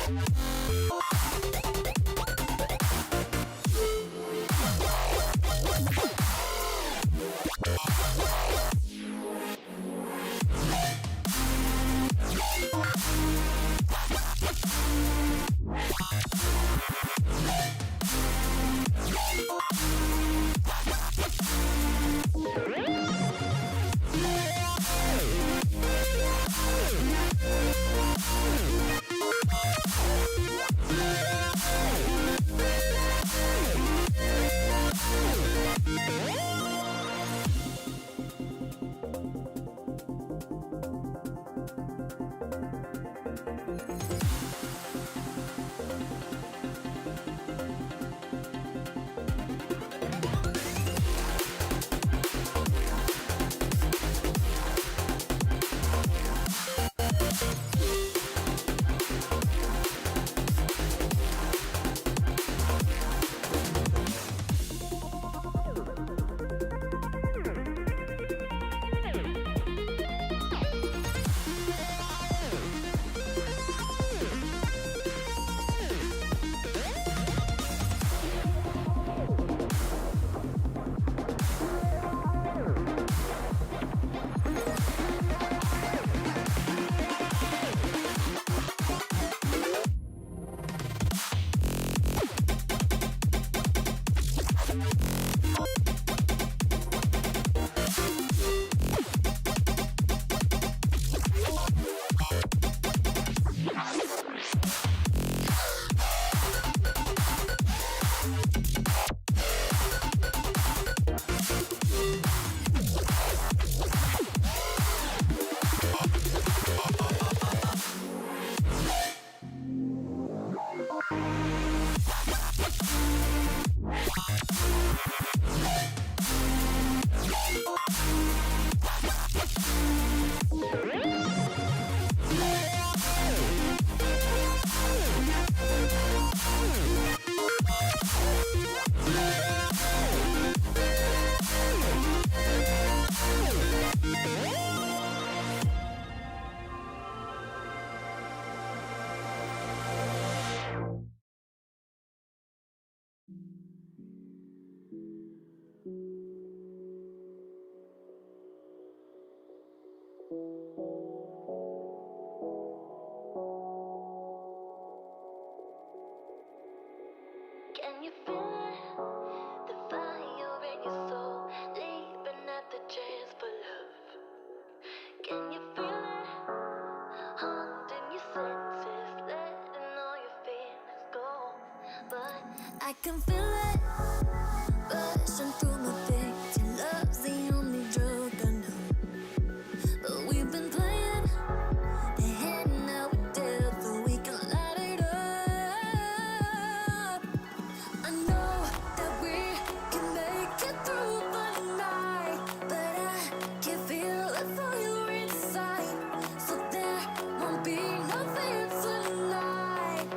Can you feel it? The fire in your soul, leaping at the chance for love. Can you feel it? Haunting your senses, letting all your feelings go. But I can feel it rushing through my veins. Your love's the only drug I know. But we've been playing the hand now we're dealt, so we can light it up. I know that we can make it through the night, but I can feel it for you inside, so there won't be nothing tonight.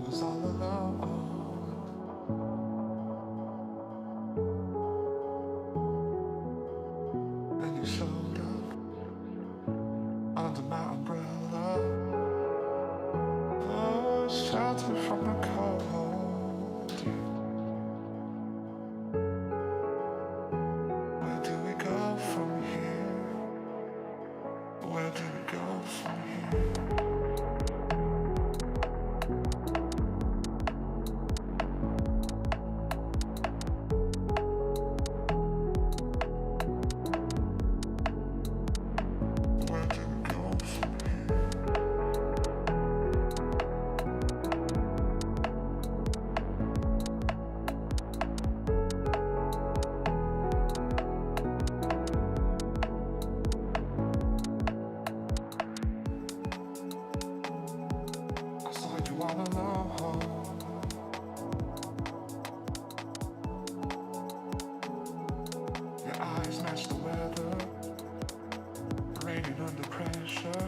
was all alone. And you showed up under my umbrella. Oh, shelter from the cold. Where do we go from here? Where do we go from here? Where do we go from here? I saw you all alone. Your eyes match the weather, raining under pressure.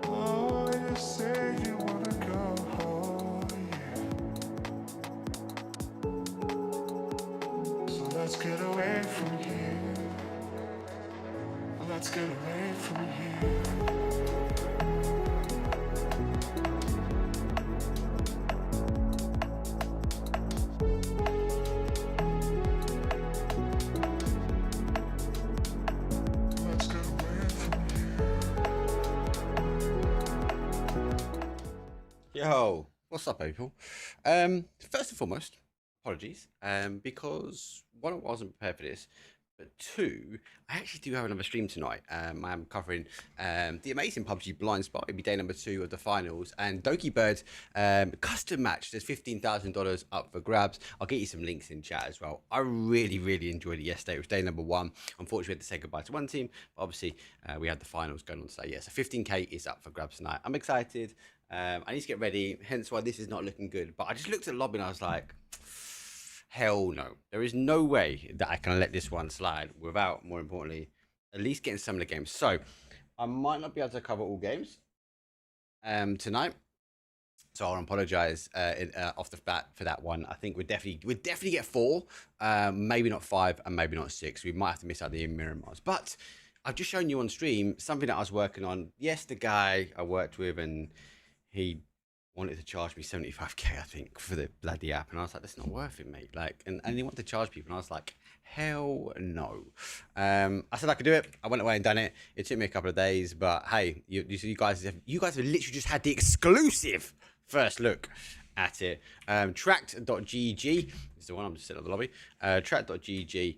Oh, you say you wanna go, yeah. So let's get away from here. Let's get away from here. Let's get away from here. Yo, what's up, people? First and foremost, apologies, because one, I wasn't prepared for this, but two, I actually do have another stream tonight. I'm covering the amazing PUBG Blind Spot. It'll be day number 2 of the finals, and Doki Bird custom match. There's $15,000 up for grabs. I'll get you some links in chat as well. I really enjoyed it yesterday. It was day number 1. Unfortunately, we had to say goodbye to one team, but obviously we had the finals going on today. Yeah, so 15K is up for grabs tonight. I'm excited. I need to get ready, hence why this is not looking good. But I just looked at the lobby and I was like, hell no. There is no way that I can let this one slide without, more importantly, at least getting some of the games. So I might not be able to cover all games tonight. So I'll apologize off the bat for that one. I think we'd definitely get 4, maybe not 5, and maybe not 6. We might have to miss out the EMEA. But I've just shown you on stream something that I was working on. Yes, the guy I worked with, and he wanted to charge me 75k, I think, for the bloody app, and I was like, that's not worth it, mate. Like, and he wanted to charge people, and I was like, hell no. I said I could do it. I went away and done it. It took me a couple of days, but hey, you guys have literally just had the exclusive first look at it. Tracked.gg is the one. I'm just sitting on the lobby. Tracked.gg.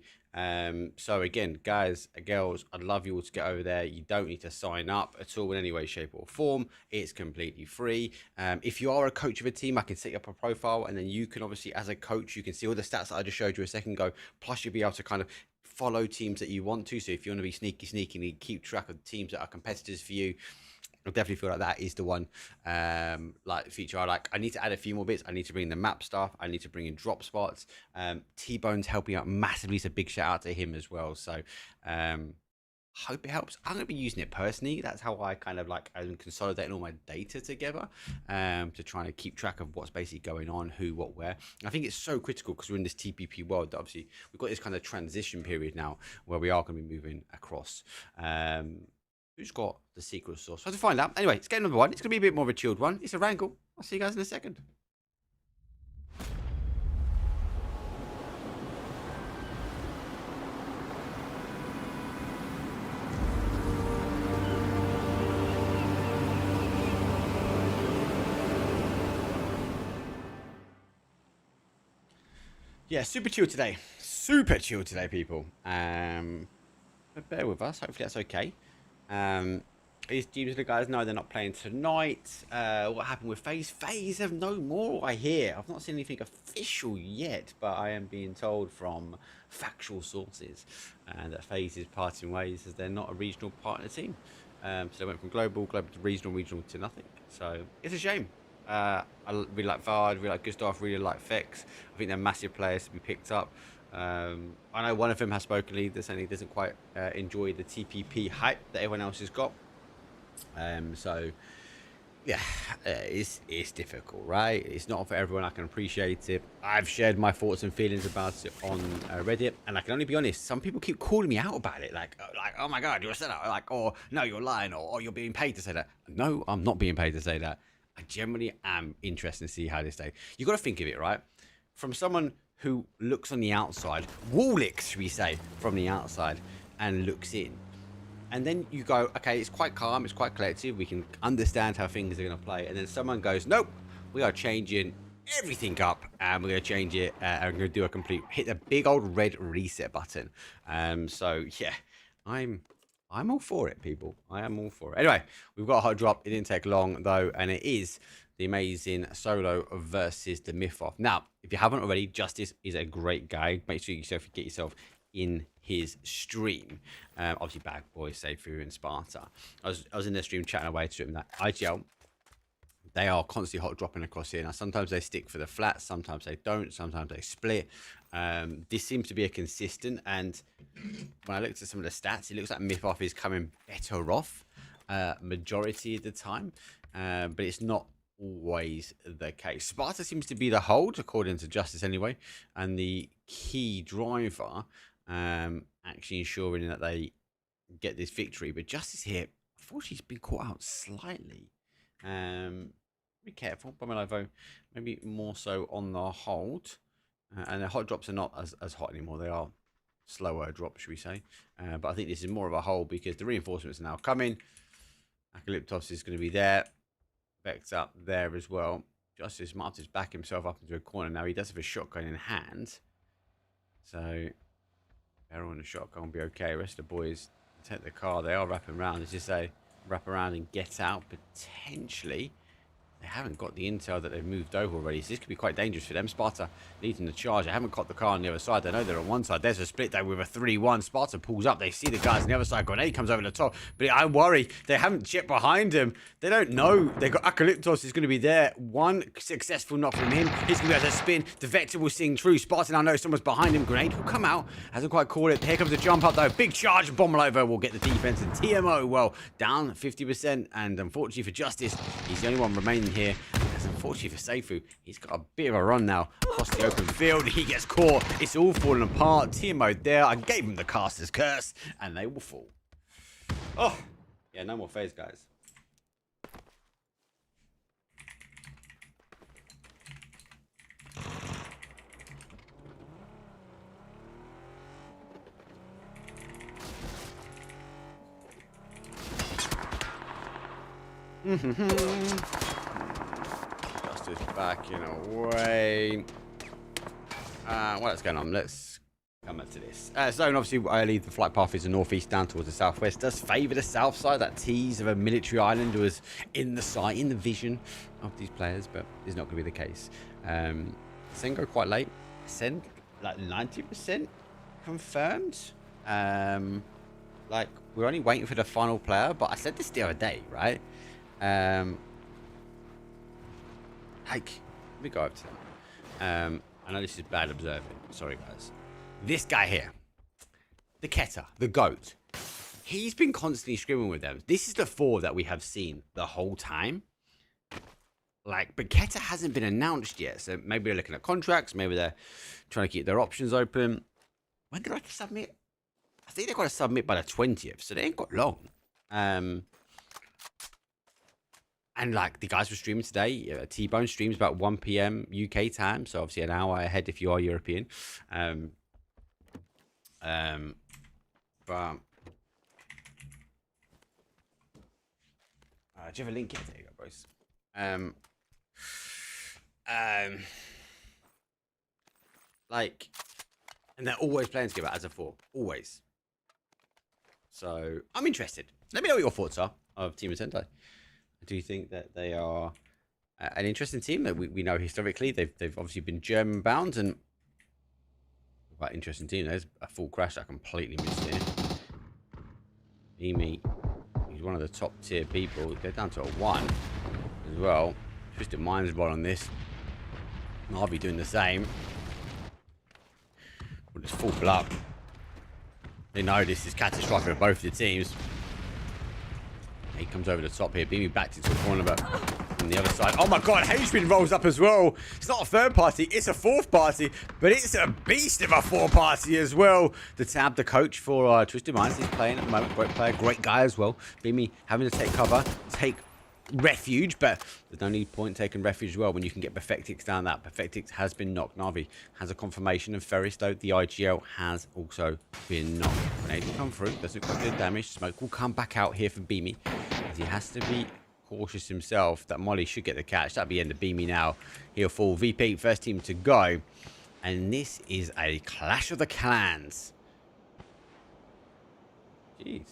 So again, guys, girls, I'd love you all to get over there. You don't need to sign up at all in any way, shape or form. It's completely free. If you are a coach of a team, I can set you up a profile, and then you can obviously, as a coach, you can see all the stats that I just showed you a second ago. Plus you'll be able to kind of follow teams that you want to. So if you want to be sneaky and keep track of teams that are competitors for you, I definitely feel like that is the one like feature I like. I need to add a few more bits. I need to bring in the map stuff. I need to bring in drop spots. T-Bone's helping out massively, so big shout out to him as well. So hope it helps. I'm going to be using it personally. That's how I kind of like, I'm consolidating all my data together to try and keep track of what's basically going on, who, what, where. I think it's so critical because we're in this TPP world that obviously we've got this kind of transition period now where we are going to be moving across. Who's got the secret sauce? So to find out. Anyway, it's game number 1. It's going to be a bit more of a chilled one. It's a wrangle. I'll see you guys in a second. Yeah, super chill today. Super chill today, people. But bear with us. Hopefully that's okay. These teams, the guys know they're not playing tonight. What happened with FaZe? FaZe have no more, I hear. I've not seen anything official yet, but I am being told from factual sources that FaZe is parting ways as they're not a regional partner team. So they went from global to regional to nothing. So it's a shame. I really like Vard, really like Gustav, really like Fex. I think they're massive players to be picked up. I know one of them has spokenly that saying he doesn't quite enjoy the TPP hype that everyone else has got. So Yeah, it's difficult, right? It's not for everyone. I can appreciate it. I've shared my thoughts and feelings about it on Reddit, and I can only be honest. Some people keep calling me out about it, like, oh my god, you're a sellout, like, or no, you're lying, or you're being paid to say that. No, I'm not being paid to say that. I generally am interested to see how this day. You got to think of it, right? From someone who looks on the outside, licks, should we say, from the outside, and looks in. And then you go, okay, it's quite calm, it's quite collective, we can understand how things are going to play. And then someone goes, nope, we are changing everything up, and we're going to change it, and we're going to do a complete, hit the big old red reset button. So yeah, I'm all for it, people. I am all for it. Anyway, we've got a hot drop. It didn't take long though, and it is the amazing Solo versus the Myth-Off. Now, if you haven't already, Justice is a great guy. Make sure you get yourself in his stream. Obviously, Bad Boy, Seifu, and Sparta. I was in their stream chatting away to him that IGL, they are constantly hot dropping across here. Now, sometimes they stick for the flats, sometimes they don't, sometimes they split. This seems to be a consistent, and when I looked at some of the stats, it looks like Myth-Off is coming better off majority of the time, but it's not always the case. Sparta seems to be the hold, according to Justice anyway, and the key driver actually ensuring that they get this victory. But Justice here, unfortunately, he's been caught out slightly. Be careful, Pomolovo, maybe more so on the hold. And the hot drops are not as hot anymore. They are slower drops, should we say. But I think this is more of a hold because the reinforcements are now coming. Apocalyptos is going to be there. Vex up there as well. Justice might have to back himself up into a corner now. He does have a shotgun in hand. So, Barrel and the shotgun will be okay. The rest of the boys take the car. They are wrapping around. As you say, wrap around and get out potentially. They haven't got the intel that they've moved over already, so this could be quite dangerous for them. Sparta leading the charge. They haven't caught the car on the other side. They know they're on one side. There's a split there with a 3-1. Sparta pulls up. They see the guys on the other side. Grenade comes over the top. But I worry. They haven't checked behind them. They don't know. They got Apocalyptos is going to be there. One successful knock from him. He's going to be able to spin. The Vector will sing through. Sparta now knows someone's behind him. Grenade will come out. Hasn't quite caught it. Here comes the jump up though. Big charge. Bombelover will get the defense. And TMO, well, down 50%. And unfortunately for Justice, he's the only one remaining here. Unfortunately for Seifu, he's got a bit of a run now across the open field. He gets caught. It's all falling apart. TMO there. I gave him the caster's curse, and they will fall. Oh, yeah, no more phase, guys. Justice backing away. What's going on? Let's come up to this. Zone, obviously, I leave the flight path is the northeast down towards the southwest. Does favour the south side. That tease of a military island was in the sight, in the vision of these players, but it's not going to be the case. Sengo quite late. Send like 90% confirmed. Like, we're only waiting for the final player, but I said this the other day, right? Like, let me go up to them. I know this is bad observing. Sorry, guys. This guy here, the Keta, the GOAT, he's been constantly screaming with them. This is the 4 that we have seen the whole time. Like, but Keta hasn't been announced yet. So maybe they're looking at contracts. Maybe they're trying to keep their options open. When did I submit? I think they've got to submit by the 20th. So they ain't got long. And like the guys were streaming today, T-Bone streams about 1 p.m. UK time, so obviously an hour ahead if you are European. But do you have a link here? There you go, boys. Like, and they're always playing together as a 4, always. So I'm interested. Let me know what your thoughts are of Team Sentai. Do you think that they are an interesting team that we know historically? They've obviously been German bound and quite interesting team. There's a full crash I completely missed here. EMEA, he's one of the top tier people. They're down to a 1 as well. Twisted Mind's ball on this. I'll be doing the same. We'll just full up. They know this is catastrophic for both the teams. He comes over the top here. Beamy backed into a corner, but on the other side. Oh my god, Hayesman rolls up as well. It's not a third party, it's a fourth party, but it's a beast of a four party as well. The Tab, the coach for Twisted Minds, he's playing at the moment. Great player, great guy as well. Beamy having to take cover, take refuge, but there's no need point taking refuge as well when you can get Perfectix down that. Perfectix has been knocked. Navi has a confirmation, and Ferris, though, the IGL has also been knocked. Grenade will come through, doesn't quite do damage. Smoke will come back out here for Beamy, as he has to be cautious himself that Molly should get the catch. That'll be end of Beamy now. He'll fall. VP, first team to go. And this is a clash of the clans. Jeez.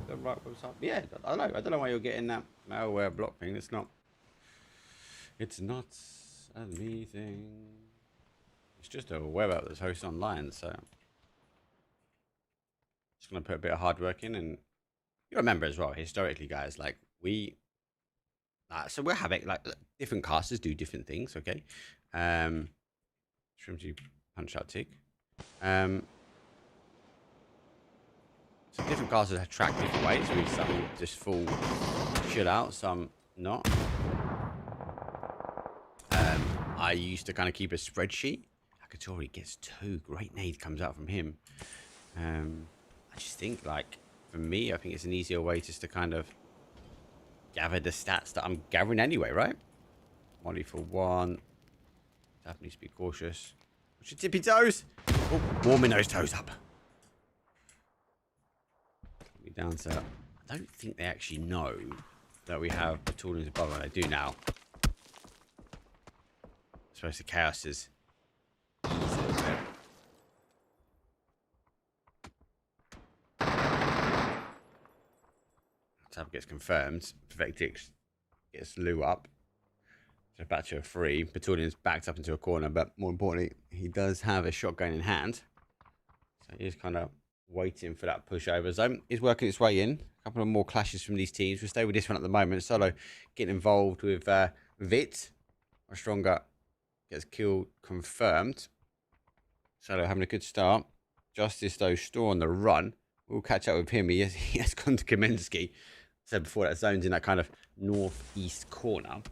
The right website. Yeah, I don't know. I don't know why you're getting that malware block thing. It's not a me thing. It's just a web app that's hosted online. So just gonna put a bit of hard work in, and you remember as well, historically, guys, like so we're having like different casters do different things. Okay, Shrimsy punch out tick. So different casters track different ways. So some just full shit out, some not. I used to kind of keep a spreadsheet. Akatori gets 2. Great nade comes out from him. I just think, like, for me, I think it's an easier way just to kind of gather the stats that I'm gathering anyway, right? Molly for 1. That needs to be cautious. What's your tippy toes? Oh, warming those toes up. Down to, I don't think they actually know that we have the tools above, and they do now. I suppose the chaos is Tab gets confirmed. Perfectix gets Lou up. So back to a 3. Petunian's backed up into a corner, but more importantly, he does have a shotgun in hand. So he's kind of waiting for that pushover zone. He's working its way in. A couple of more clashes from these teams. We'll stay with this one at the moment. Solo getting involved with Vit. Our stronger gets killed confirmed. Solo having a good start. Justice, though, still on the run. We'll catch up with him. He has gone to Kaminsky. Said before, that zone's in that kind of northeast corner.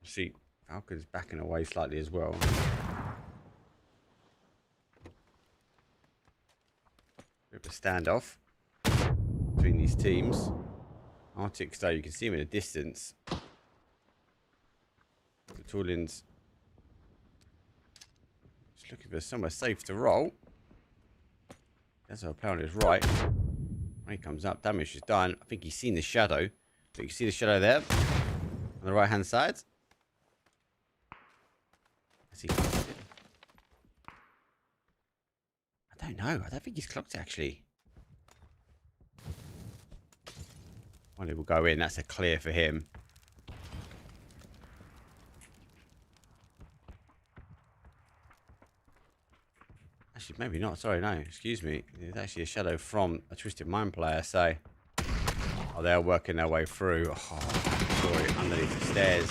See, Falcon's backing away slightly as well. Bit of a standoff between these teams. Arctic, though, you can see him in the distance. The Toolins just looking for somewhere safe to roll. That's our player on his right. When he comes up, damage is done. I think he's seen the shadow. But you can see the shadow there on the right hand side. I don't know. I don't think he's clocked it, actually. Well, he will go in. That's a clear for him. Actually, maybe not. Sorry, no. Excuse me. It's actually a shadow from a Twisted Mind player, so... Oh, they're working their way through. Oh, sorry. Underneath the stairs.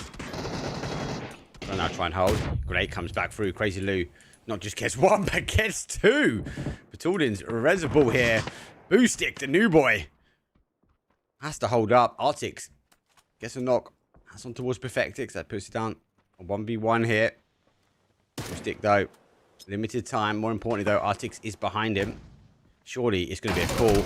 So now try and hold. Grenade comes back through. Crazy Lou not just gets 1, but gets 2. Batulin's reservoir here. Boostic, the new boy. Has to hold up. Artix gets a knock. That's on towards Perfectix. That puts it down. A 1v1 here. Boostic, though. Limited time. More importantly, though, Artix is behind him. Surely it's going to be a call.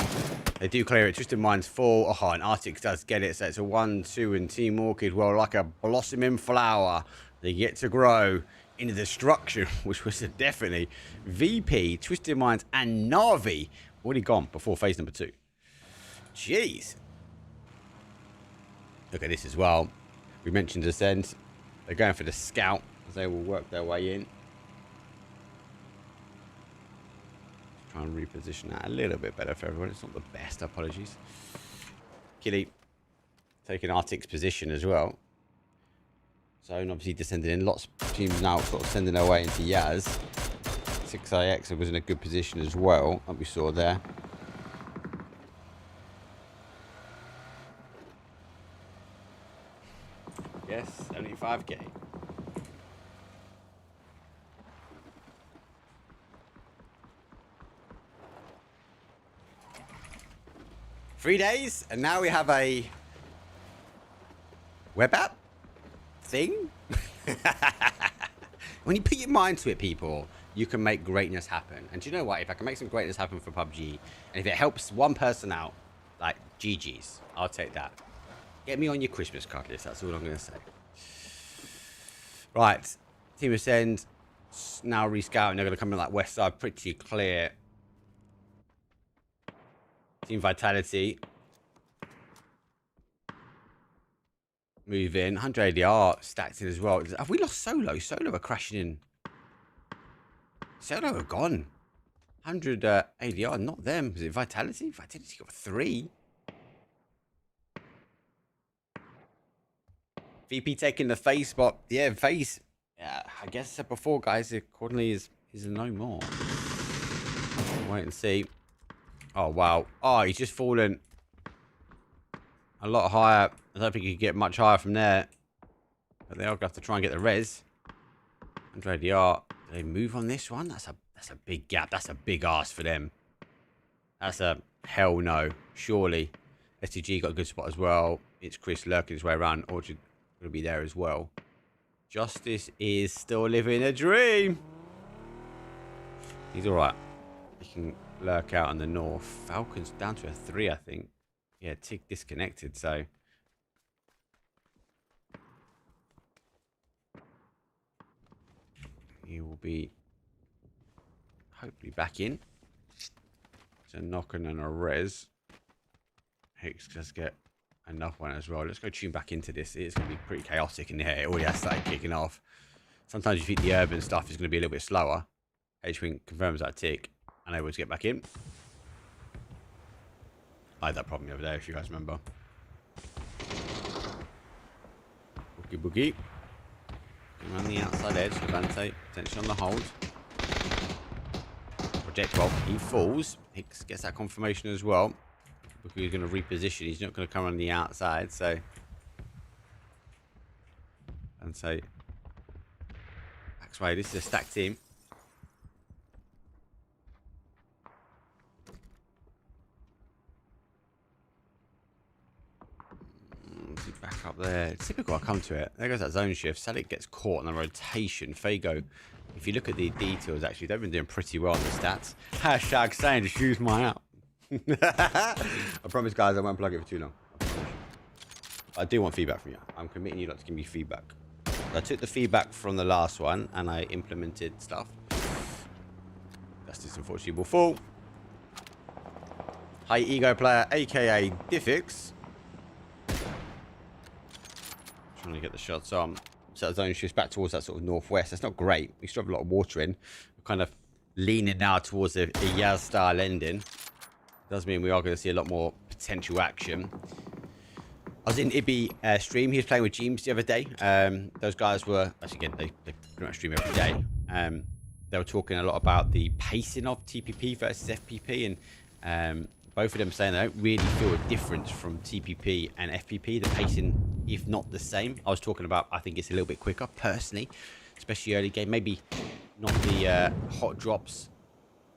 They do clear it. Twisted Mind's full. Oh, and Artix does get it. So it's a 1-2, and Team Orchid, well, like a blossoming flower, they get to grow into destruction, which was definitely VP, Twisted Minds, and Navi already gone before phase number 2. Jeez. Look at this as well. We mentioned Ascent. They're going for the scout as they will work their way in. Try and reposition that a little bit better for everyone. It's not the best. Apologies. Killy taking Arctic's position as well. Zone obviously descending in. Lots of teams now sort of sending their way into Yaz. 6IX was in a good position as well, like we saw there. Yes, 75k. Three days, and now we have a web app thing. When you put your mind to it, people, you can make greatness happen. And do you know what? If I can make some greatness happen for PUBG, and if it helps one person out, like GG's, I'll take that. Get me on your Christmas card list. That's all I'm going to say. Right. Team Ascend now rescouting. They're going to come in like west side, pretty clear. Team Vitality. Move in. 100 ADR stacked in as well. Have we lost Solo? Solo are crashing in. Solo are gone. 100 ADR, not them. Is it Vitality? Vitality got 3. VP taking the face spot. Yeah, face. Yeah, I guess I said before, guys, accordingly is no more. Wait and see. Oh, wow. Oh, he's just fallen a lot higher. I don't think he could get much higher from there. But they're going to have to try and get the res. 100 ADR. Do they move on this one? That's a big gap. That's a big ask for them. That's a hell no. Surely. STG got a good spot as well. It's Chris lurking his way around. Orchard going to be there as well. Justice is still living a dream. He's all right. He can lurk out in the north. Falcon's down to a 3, I think. Yeah, tick disconnected, so. He will be hopefully back in. So knocking and a res. Hicks just get enough one as well. Let's go tune back into this. It's going to be pretty chaotic in here. It already has started kicking off. Sometimes you think the urban stuff is going to be a little bit slower. H-Wing confirms that tick. And able to get back in. I had that problem the other day, if you guys remember. Boogie boogie. Around the outside edge. Levante. Attention on the hold. Projectile. He falls. Hicks gets that confirmation as well. He's going to reposition. He's not going to come on the outside, so. And so. Maxway, this is a stacked team. Back up there. Typical, I'll come to it. There goes that zone shift. Salik gets caught on the rotation. Fago, if you look at the details, actually, they've been doing pretty well on the stats. Hashtag saying, just use my app. I promise, guys, I won't plug it for too long. I do want feedback from you. I'm committing you lot to give me feedback. I took the feedback from the last one and I implemented stuff. Justice, unfortunately, will fall. High ego player, aka Diffix. Trying to get the shots on. So the zone shifts back towards that sort of northwest. That's not great. We still have a lot of water in. We're kind of leaning now towards a Yaz style ending. Does mean we are going to see a lot more potential action. I was in Ibby stream. He was playing with James the other day. Those guys were actually, again, they pretty much stream every day. They were talking a lot about the pacing of TPP versus FPP, and both of them saying they don't really feel a difference from TPP and FPP. The pacing, if not the same. I was talking about, I think it's a little bit quicker, personally, especially early game. Maybe not the hot drops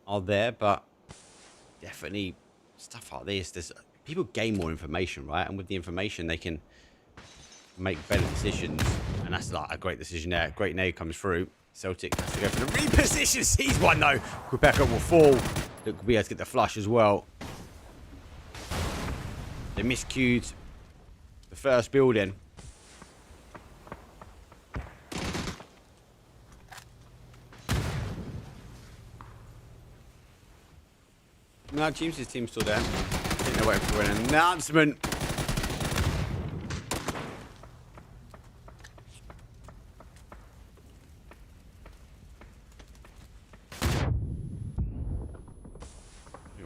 are there, but definitely stuff like this. There's people gain more information, right? And with the information, they can make better decisions. And that's like a great decision there. Great nade comes through. Celtic has to go for the reposition. Sees one though. Quebec will fall. Look, we have to get the flush as well. They miscued the first building. No, James' team's still there. I think they're waiting for an announcement.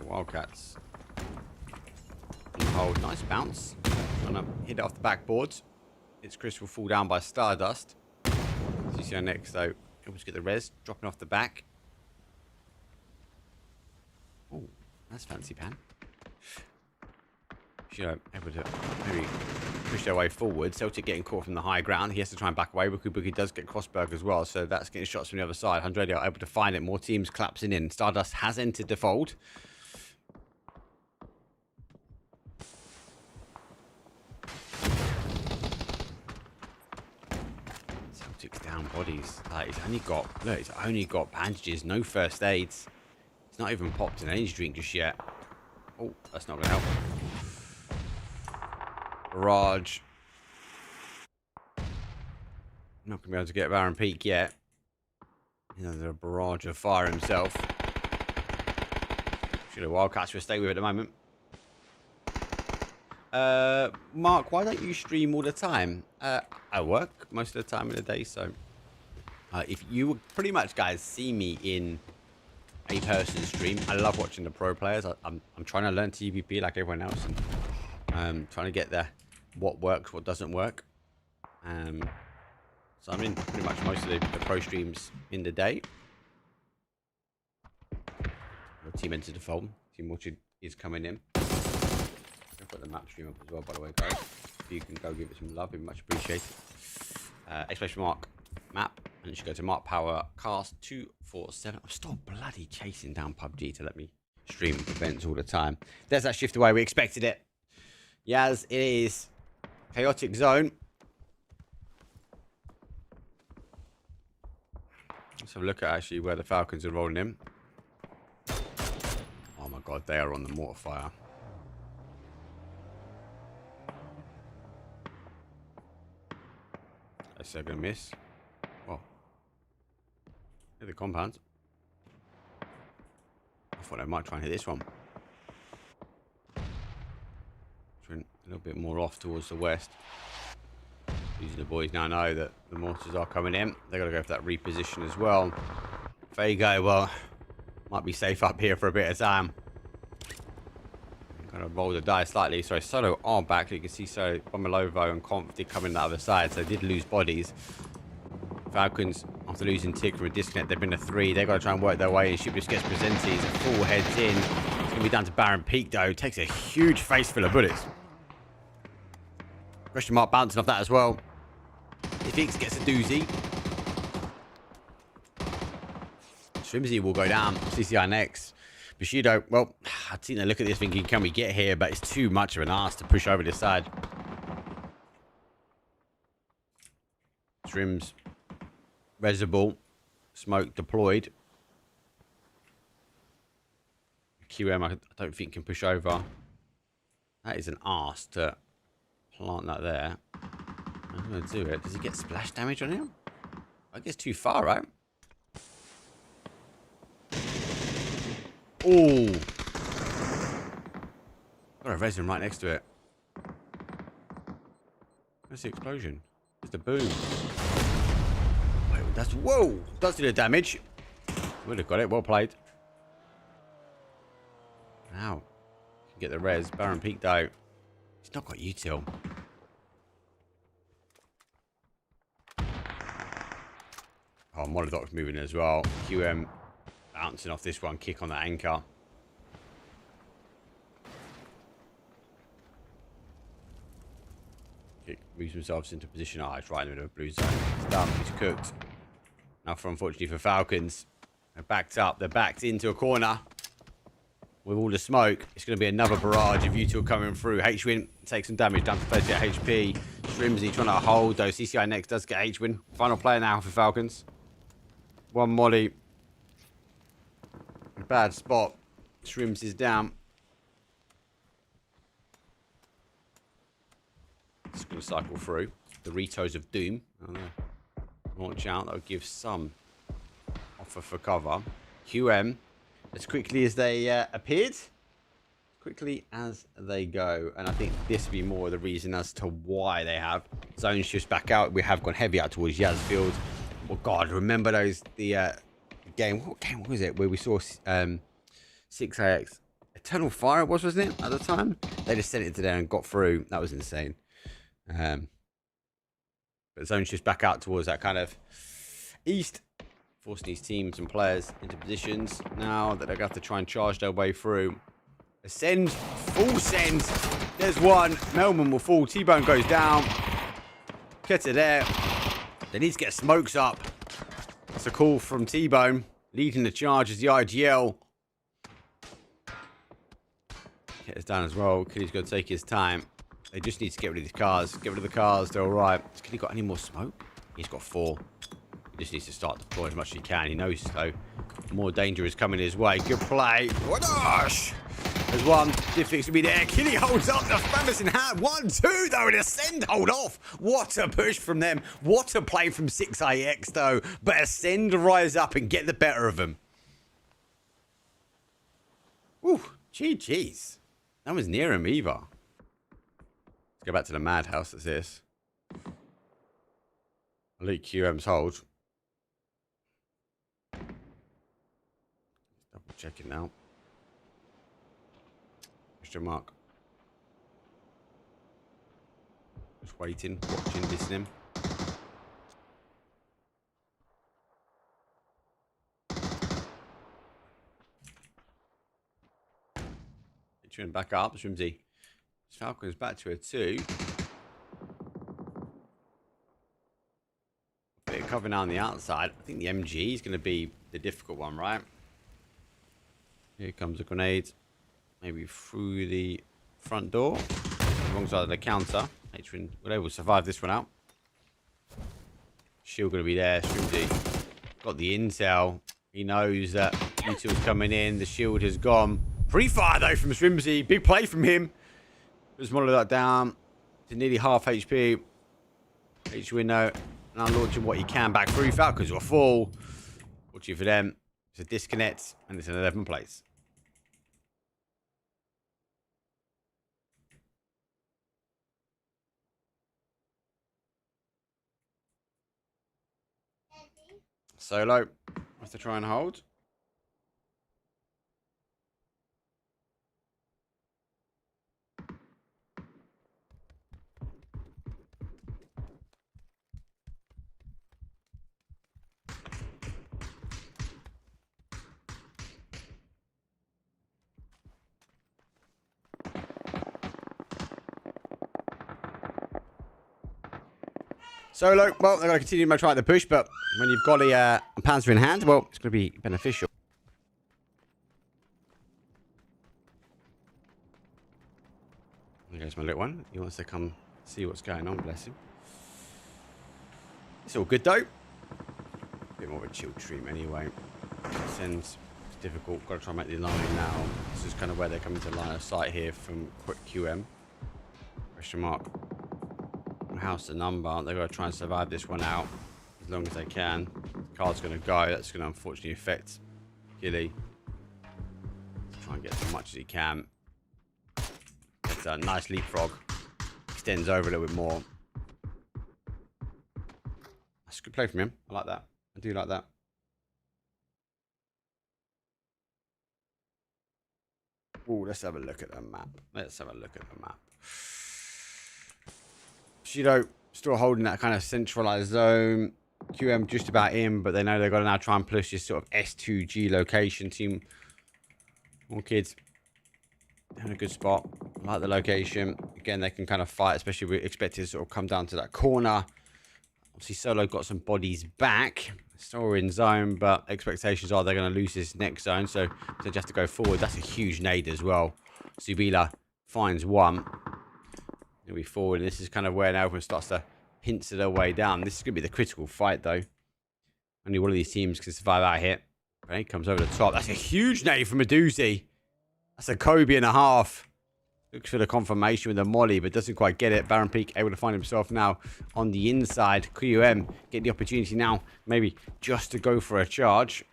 Wildcats. Hold, nice bounce. Trying to hit it off the backboard. It's Chris will fall down by Stardust. As you see on next, though, able to get the res, dropping off the back. That's fancy pan. You know, able to maybe push their way forward. Celtic getting caught from the high ground. He has to try and back away. Wookie Boogie does get Crossberg as well, so that's getting shots from the other side. 100 are able to find it. More teams collapsing in. Stardust has entered the fold. Celtic's down bodies. Like, he's only got bandages, no first aids. He's not even popped an energy drink just yet. Oh, that's not going to help. Barrage. Not going to be able to get Baron Peak yet. You know, there's a barrage of fire himself. Should have Wildcats will stay with it at the moment. Mark, why don't you stream all the time? I work most of the time in the day, so if you pretty much guys see me in a person stream, I love watching the pro players. I'm trying to learn TPP like everyone else, and trying to get what works, what doesn't work. So I'm in pretty much most of the pro streams in the day. Team entered the fold. Team Orchard is coming in. I've got the map stream up as well, by the way, guys. If you can go give it some love, it'd be much appreciated. Exclamation mark map, and you should go to Mark Power Cast 247. I'm still bloody chasing down PUBG to let me stream events all the time. There's that shift away. We expected it. Yaz, it is chaotic zone. Let's have a look at actually where the Falcons are rolling in. Oh my god, they are on the mortar fire. They're going to miss. Oh. Hit the compound. I thought I might try and hit this one. Trying a little bit more off towards the west. Using the boys now know that the mortars are coming in. They've got to go for that reposition as well. Fago, well, might be safe up here for a bit of time. Kind of roll the dice slightly. Sorry, Solo are back. You can see so Bombelovo and Conf did come in the other side, so they did lose bodies. Falcons, after losing Tig from a disconnect, they've been a 3. They've got to try and work their way in. Shipus gets Presentes, a full heads in. It's going to be down to Baron Peak, though. Takes a huge face full of bullets. Question mark bouncing off that as well. If X gets a doozy, Shrimsy will go down. CCI next. Bushido, well, I've seen a look at this thinking, can we get here? But it's too much of an ask to push over this side. Shrims, Reservoir, smoke deployed. QM, I don't think can push over. That is an ask to plant that there. I'm going to do it. Does he get splash damage on him? I guess too far, right? Oh! Got a resin right next to it. Where's the explosion? There's the boom. Wait, that's... Whoa! Does do the damage. Would have got it. Well played. Now, can get the res. Baron Peak, though. He's not got util. Oh, Molodoc's moving as well. QM bouncing off this one. Kick on that anchor. Kick moves themselves into position. Oh, it's right in the middle of blue zone. It's done. It's cooked. Now, unfortunately for Falcons, they're backed up. They're backed into a corner. With all the smoke, it's going to be another barrage of util coming through. H-Win takes some damage, down to 38 HP. Shrimsy trying to hold, though. CCI next does get H-Win. Final player now for Falcons. One molly. Bad spot. Shrims is down. It's going to cycle through. The Ritos of Doom. Launch out. That will give some offer for cover. QM. As quickly as they appeared, quickly as they go. And I think this will be more of the reason as to why they have zone shifts back out. We have gone heavy out towards Yazfield. Oh, God, remember those, the game, what game was it, where we saw 6AX? Eternal Fire it was, wasn't it, at the time? They just sent it to there and got through. That was insane. But zone shifts back out towards that kind of east. Forcing these teams and players into positions now that they're going to have to try and charge their way through. Ascend. Full send. There's one. Melman will fall. T-Bone goes down. Get it there. They need to get smokes up. That's a call from T-Bone. Leading the charge is the IGL. Get us down as well. Killy's going to take his time. They just need to get rid of these cars. Get rid of the cars. They're all right. Has Killy got any more smoke? He's got 4. He just needs to start deploying as much as he can. He knows so. More danger is coming his way. Good play. Whoosh! There's one. Diffix to be there. Killy holds up. The Famous in hand. 1-2 though. And Ascend hold off. What a push from them. What a play from 6IX though. But Ascend rise up and get the better of them. Woo. GG's. That was near him either. Let's go back to the madhouse. That's this. Elite QM's hold. Double checking now. Question mark. Just waiting, watching, listening. Tune back up, Swimsy. Falcon's back to a 2. Bit of cover now on the outside. I think the MG is going to be the difficult one, right? Here comes a grenade. Maybe through the front door. Wrong side of the counter. H-Win will able to survive this one out. Shield going to be there. Swimsy got the intel. He knows that util's coming in. The shield has gone. Free fire though from Swimsy. Big play from him. Just model that down to nearly half HP. H-Win now launching what he can back through. Falcons will fall. Watching for them. It's a disconnect and it's an 11 place. Solo has to try and hold. Solo, well, they're going to continue to try the push, but when you've got a Panzer in hand, well, it's going to be beneficial. There goes my little one. He wants to come see what's going on, bless him. It's all good, though. A bit more of a chill treatment anyway. Sends difficult. Got to try and make the line now. This is kind of where they're coming to line of sight here from quick QM. Question mark. House the number. They've got to try and survive this one out as long as they can. The card's going to go. That's going to unfortunately affect Gilly. Try and get as much as he can. That's a nice leapfrog. Extends over a little bit more. That's a good play from him. I like that. I do like that. Oh, let's have a look at the map. Let's have a look at the map. Shido still holding that kind of centralized zone. QM just about in, but they know they've got to now try and push this sort of S2G location. Team more kids in a good spot. I like the location. Again, they can kind of fight, especially if we expect it to sort of come down to that corner. Obviously, Solo got some bodies back. Still in zone, but expectations are they're going to lose this next zone, so they just have to go forward. That's a huge nade as well. Subila finds one. He'll be forward, and this is kind of where now everyone starts to pincer their way down. This is going to be the critical fight, though. Only one of these teams can survive out here. Okay, comes over the top. That's a huge nade from a doozy. That's a Kobe and a half. Looks for the confirmation with the molly, but doesn't quite get it. Baron Peak able to find himself now on the inside. QM get the opportunity now, maybe just to go for a charge.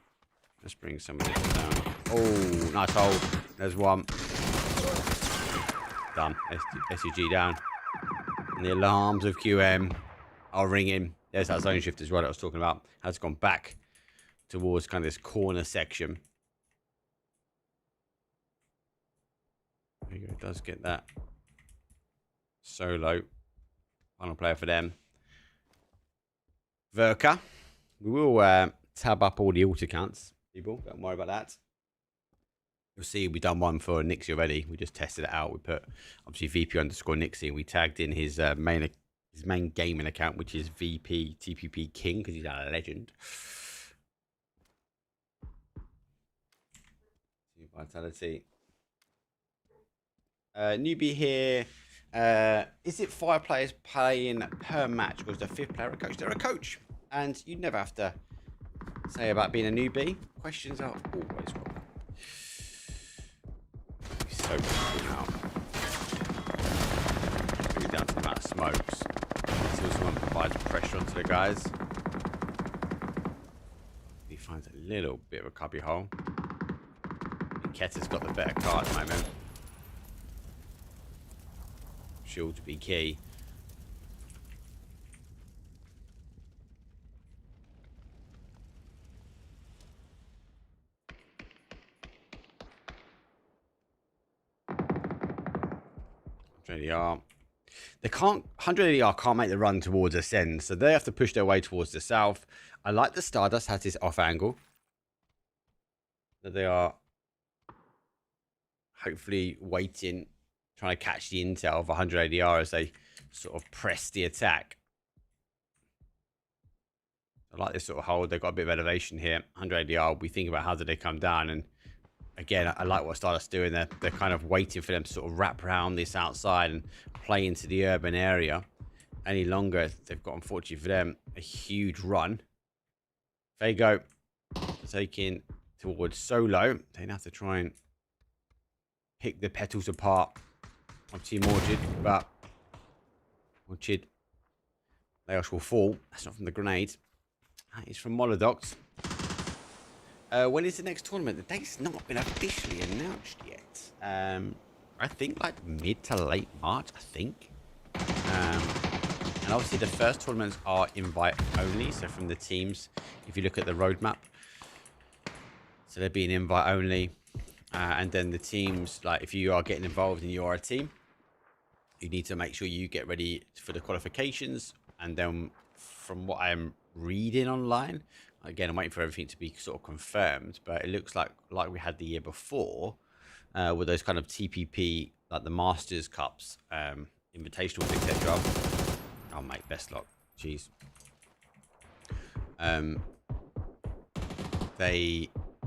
Let's bring some of this down. Oh, nice hold. There's one. Done. SCG down. And the alarms of QM are ringing. There's that zone shift as well that I was talking about. Has gone back towards kind of this corner section. There you go. It does get that. Solo. Final player for them. Verka. We will tab up all the alt accounts, people. Don't worry about that. You'll see we done one for Nixie already. We just tested it out. We put obviously VP_Nixie, and we tagged in his main gaming account, which is VP TPP King, because he's a legend. Vitality. Newbie here. Is it 5 players playing per match, or is the 5th player a coach? They're a coach, and you never have to say about being a newbie. Questions are always welcome. So now, maybe down to the amount of smokes until someone provides pressure onto the guys. He finds a little bit of a cubby hole. Ketta's got the better card at the moment. Shield to be key. ADR. They can't. 100 ADR can't make the run towards Ascend, so they have to push their way towards the south. I like the Stardust has this off angle that they are hopefully waiting, trying to catch the intel of 100 ADR as they sort of press the attack. I like this sort of hold. They've got a bit of elevation here. 100 ADR, we think about how do they come down. And again, I like what Stardust doing. They're kind of waiting for them to sort of wrap around this outside and play into the urban area. Any longer, they've got, unfortunately for them, a huge run. They go taking towards Solo. They have to try and pick the petals apart of Team Orchid, but Orchid, Laos will fall. That's not from the grenade. That is from Molodox. When is the next tournament? The date's not been officially announced yet. I think like mid to late March, I think. And obviously the first tournaments are invite only. So from the teams, if you look at the roadmap, so they're being invite only. And then the teams, like if you are getting involved and you are a team, you need to make sure you get ready for the qualifications. And then from what I'm reading online, again, I'm waiting for everything to be sort of confirmed, but it looks like we had the year before with those kind of TPP, like the Masters Cups, invitationals, etc. Oh, mate, best luck. Jeez.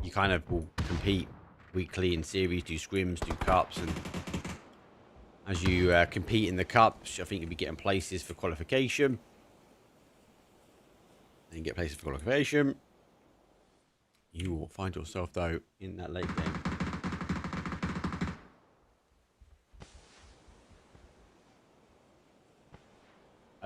You kind of will compete weekly in series, do scrims, do cups, and as you compete in the cups, I think you'll be getting places for qualification. And get places for qualification. You will find yourself though in that late game.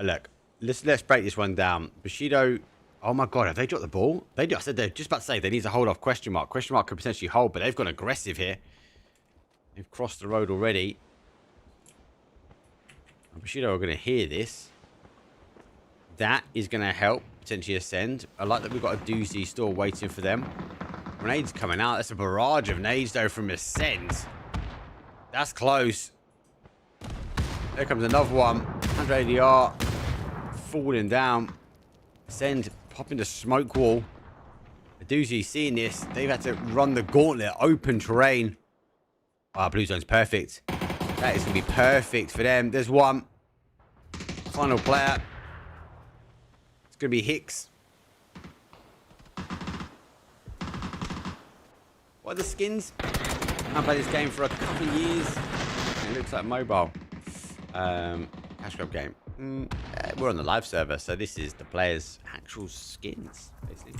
Look, let's break this one down. Bushido, oh my god, have they dropped the ball? They do. I said they're just about to say they need to hold off question mark. Question mark could potentially hold, but they've gone aggressive here. They've crossed the road already. And Bushido are going to hear this. That is going to help potentially Ascend. I like that we've got a doozy still waiting for them. Grenades coming out. That's a barrage of nades though from Ascend. That's close. There comes another one. 100 ADR falling down. Ascend popping the smoke wall. A doozy seeing this. They've had to run the gauntlet. Open terrain. Ah, blue zone's perfect. That is going to be perfect for them. There's one. Final player. It's going to be Hicks. What are the skins? I've played this game for a couple of years. It looks like mobile. Cash grab game. We're on the live server, so this is the players' actual skins, basically.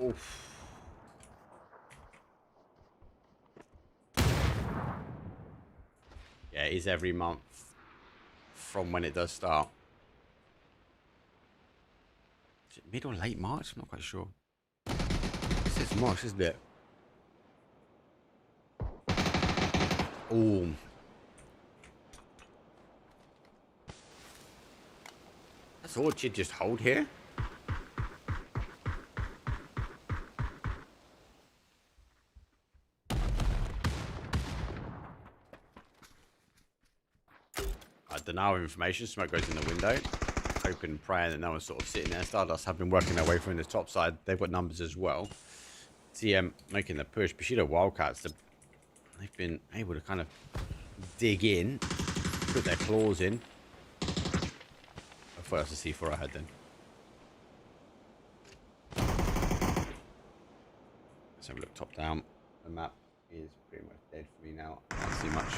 Oof. Yeah, it is every month from when it does start. Is it mid or late March? I'm not quite sure. This is March, isn't it? Oh. That's Orchid just hold here? denial of information. Smoke goes in the window. Open, praying that no one's sort of sitting there. Stardust have been working their way from the top side. They've got numbers as well. TM making the push. Bushido Wildcats, they've been able to kind of dig in, put their claws in. I thought that was a C4 I had then. Let's have a look top down. The map is pretty much dead for me now. I can't see much.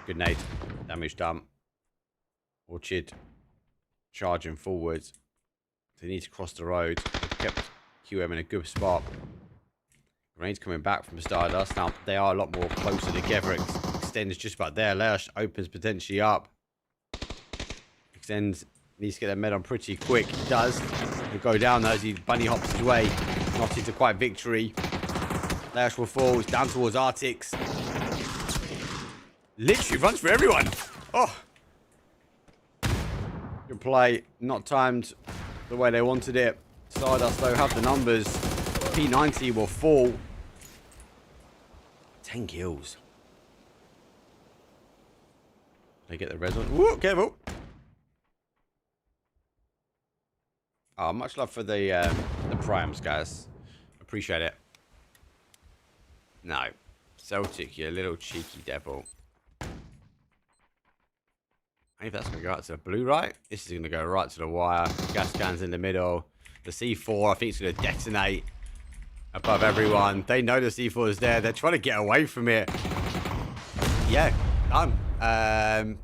Grenade. Damage done. Orchard charging forwards. They need to cross the road. They've kept QM in a good spot. Grenades coming back from Stardust. Now, they are a lot more closer together. Extends just about there. Lash opens potentially up. Extends. Needs to get their med on pretty quick. He does. He'll go down as he bunny hops his way. Not into quite victory. Lash will fall. He's down towards Arctics. Literally runs for everyone. Oh. Good play. Not timed the way they wanted it. Stardust, though, have the numbers. P90 will fall. 10 kills. They get the res on. Whoa, careful. Oh, much love for the primes, guys. Appreciate it. No. Celtic, you little cheeky devil. I think that's going to go out to the blue, right? This is going to go right to the wire. Gas cans in the middle. The C4, I think it's going to detonate above everyone. They know the C4 is there. They're trying to get away from it. Yeah, done.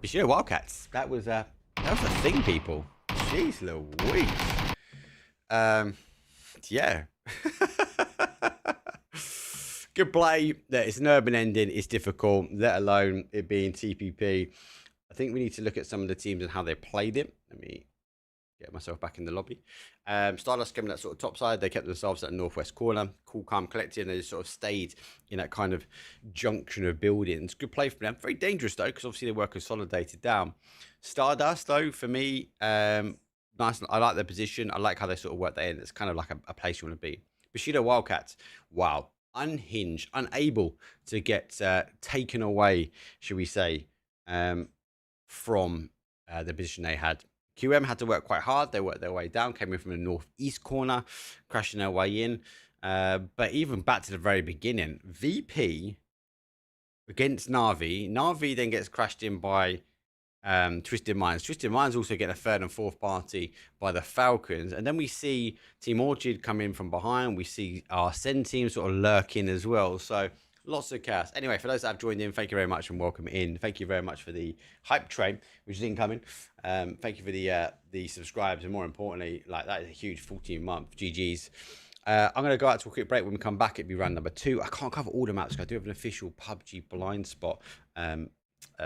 Bushido Wildcats. That was a thing, people. Jeez Louise. Yeah. Good play. It's an urban ending. It's difficult, let alone it being TPP. I think we need to look at some of the teams and how they played it. Let me get myself back in the lobby. Stardust came in that sort of top side. They kept themselves at the northwest corner. Cool, calm, collected. And they just sort of stayed in that kind of junction of buildings. Good play from them. Very dangerous, though, because obviously they were consolidated down. Stardust, though, for me, nice. I like their position. I like how they sort of work that in. It's kind of like a place you want to be. Bushido Wildcats. Wow. Unhinged. Unable to get taken away, should we say, from the position they had. QM had to work quite hard. They worked their way down, came in from the northeast corner, crashing their way in. But even back to the very beginning, VP against Na'Vi. Na'Vi then gets crashed in by Twisted Minds. Twisted Minds also get a third and fourth party by the Falcons. And then we see Team Orchard come in from behind. We see our Send team sort of lurking as well. So lots of chaos. Anyway, for those that have joined in, thank you very much and welcome in. Thank you very much for the hype train, which is incoming. Thank you for the subscribes, and more importantly, like that is a huge 14-month GGs. I'm going to go out to a quick break. When we come back, it'll be round number 2. I can't cover all the maps because I do have an official PUBG blind spot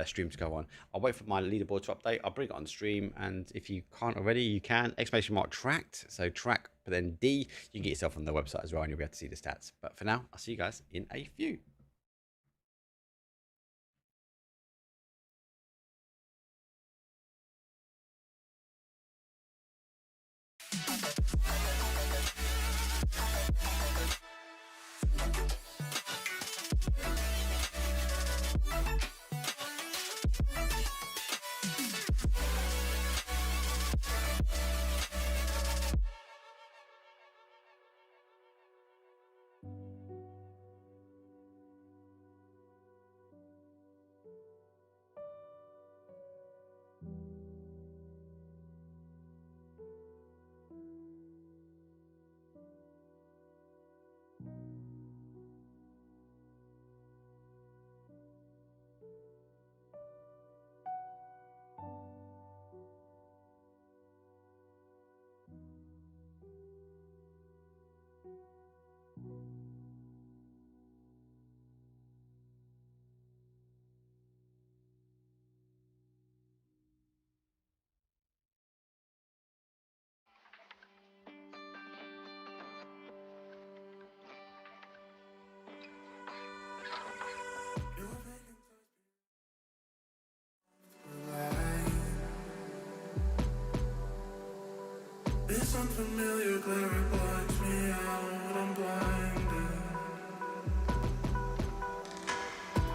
stream to go on. I'll wait for my leaderboard to update. I'll bring it on stream, and if you can't already, you can. Exclamation mark tracked. So track, but then D. You can get yourself on the website as well, and you'll be able to see the stats. But for now, I'll see you guys in a few. This unfamiliar glare blocks me out, I'm blinded.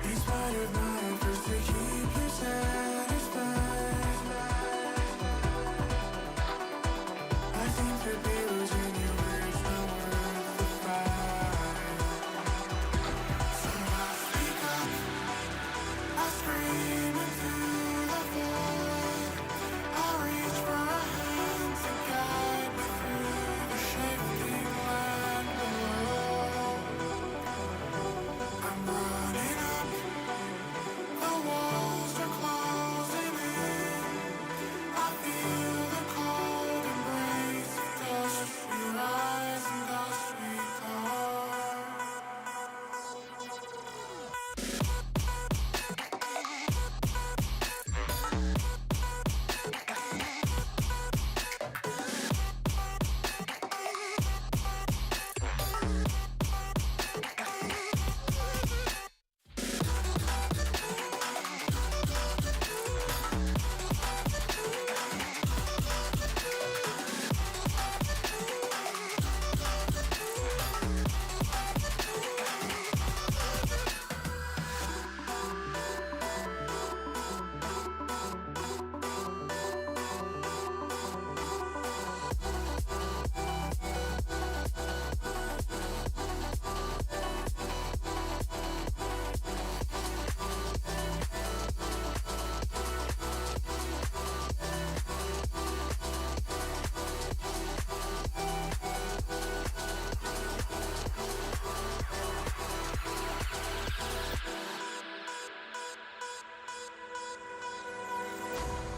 In spite of my efforts to keep you satisfied, screaming through the void. I reach for a hand to guide me through the shifting land below. I'm running up, the walls are closing in. I feel the cold embrace of dust. We rise and dust we fall.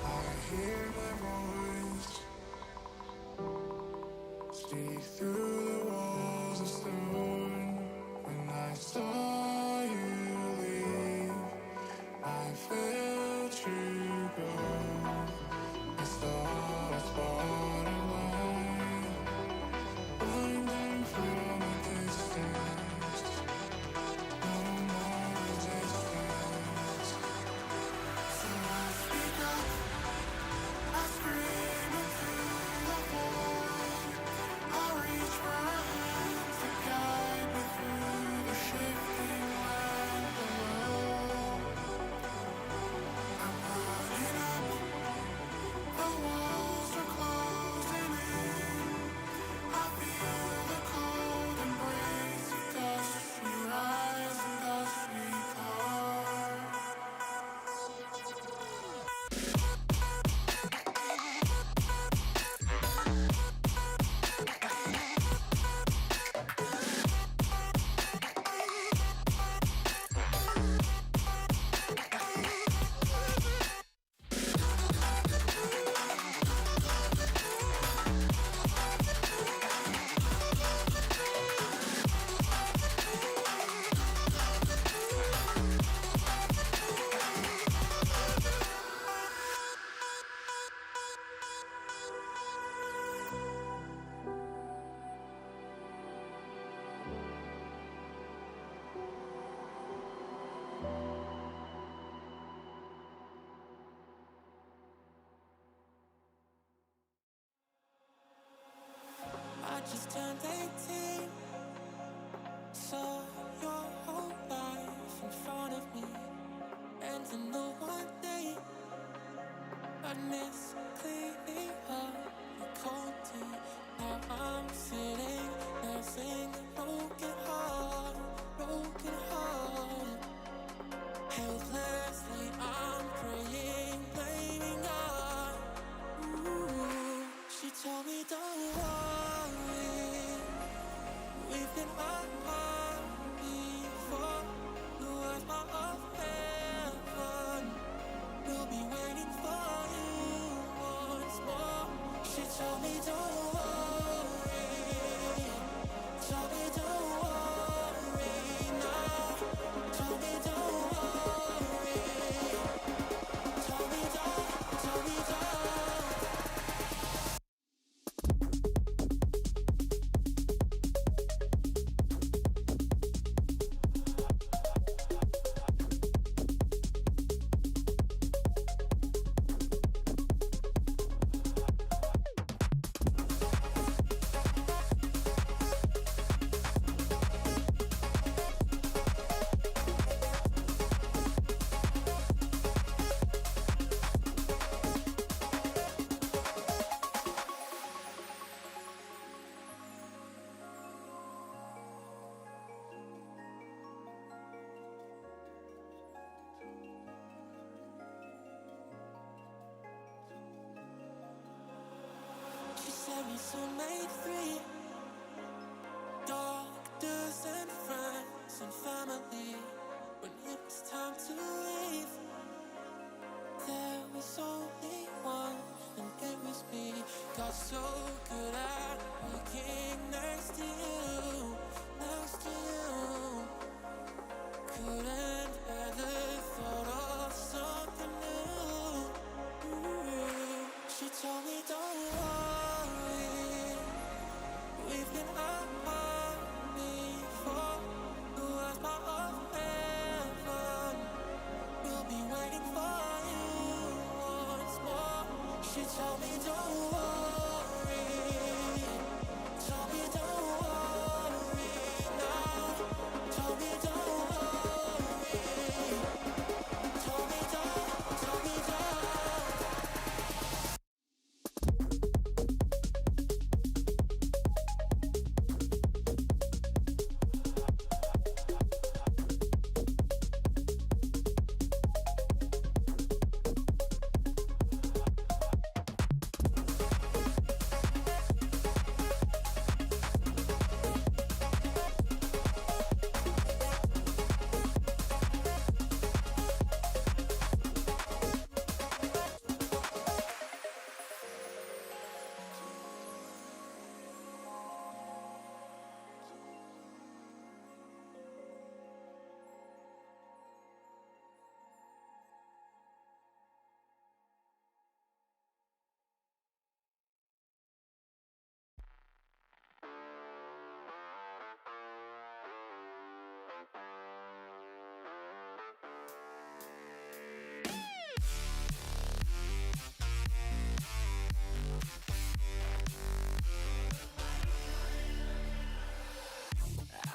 I hear my voice speak through the walls of stone. When I saw you leave, I felt you go. It's the hardest part of life, blinding from a distance. No more resistance. So I speak up, I scream into the void. I reach for a hand to guide me through the shifting land below. I'm running up, the walls are closing in. I feel the cold embrace of dust. We rise and dust we part. I just turned 18, saw your whole life in front of me, and I know one day I'd miss cleaning up the cold tea. Now I'm sitting there singing broken heart, helplessly I'm praying, blaming God. Ooh, she told me don't worry, we've been apart before. No, as my of heaven will be waiting for you. soon made 3. Doctors and friends and family. When it was time to leave, there was only one, and it was me. Got so good at working next to you, next to you. Couldn't bear the thought of something new. She told me don't worry, we've been apart before. The world's part of heaven, we'll be waiting for you once more. She told me don't worry, told me don't worry now. Told me don't worry, told me don't, told me don't.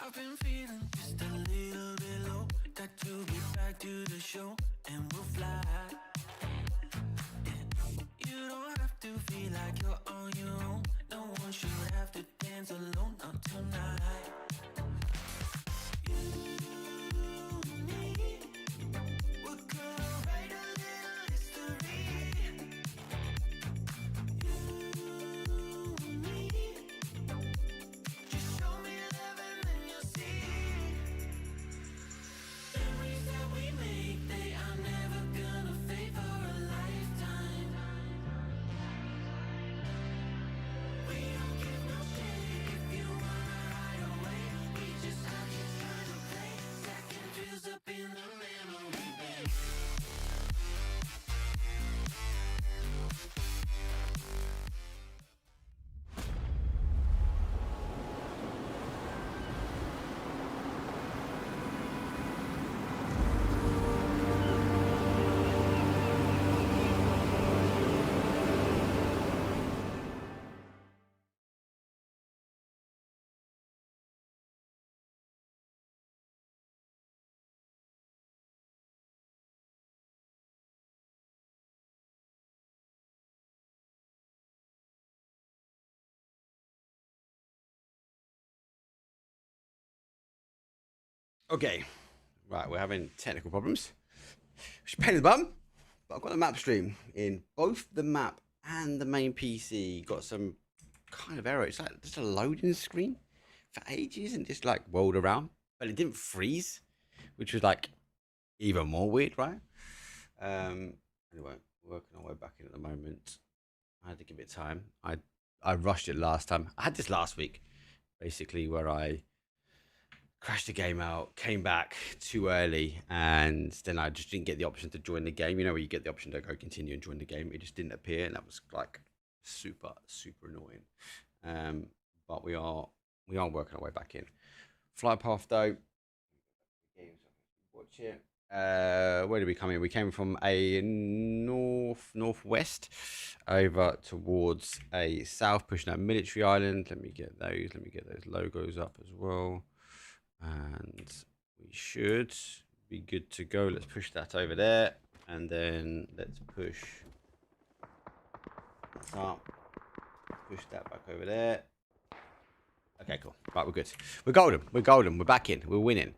I've been feeling just a little bit low. Got to get back to the show and we'll fly. You don't have to feel like you're on your own. No one should have to dance alone, not tonight. You and me, we're gonna write a little history. You and me, just show me love and then you'll see. Memories that we make, they are never gonna fade for a lifetime. We don't give no shit if you wanna hide away. We just have you trying to play second feels up in the memory bank. Okay, right, we're having technical problems. Which pain in the bum, but I've got the map stream in both the map and the main PC. Got some kind of error. It's like just a loading screen for ages and just like whirled around, but it didn't freeze, which was like even more weird, right? Anyway, we're working our way back in at the moment. I had to give it time. I rushed it last time. I had this last week, basically, where I crashed the game out, came back too early, and then I just didn't get the option to join the game. You know, where you get the option to go continue and join the game. It just didn't appear, and that was like super annoying. But we are working our way back in. Flight path though. Watch it. Where did we come in? We came from a northwest over towards a south, pushing out military island. Let me get those logos up as well. And we should be good to go. Let's push that over there, and then let's push up, push that back over there. Okay, cool. Right, we're good. We're golden. We're back in. We're winning.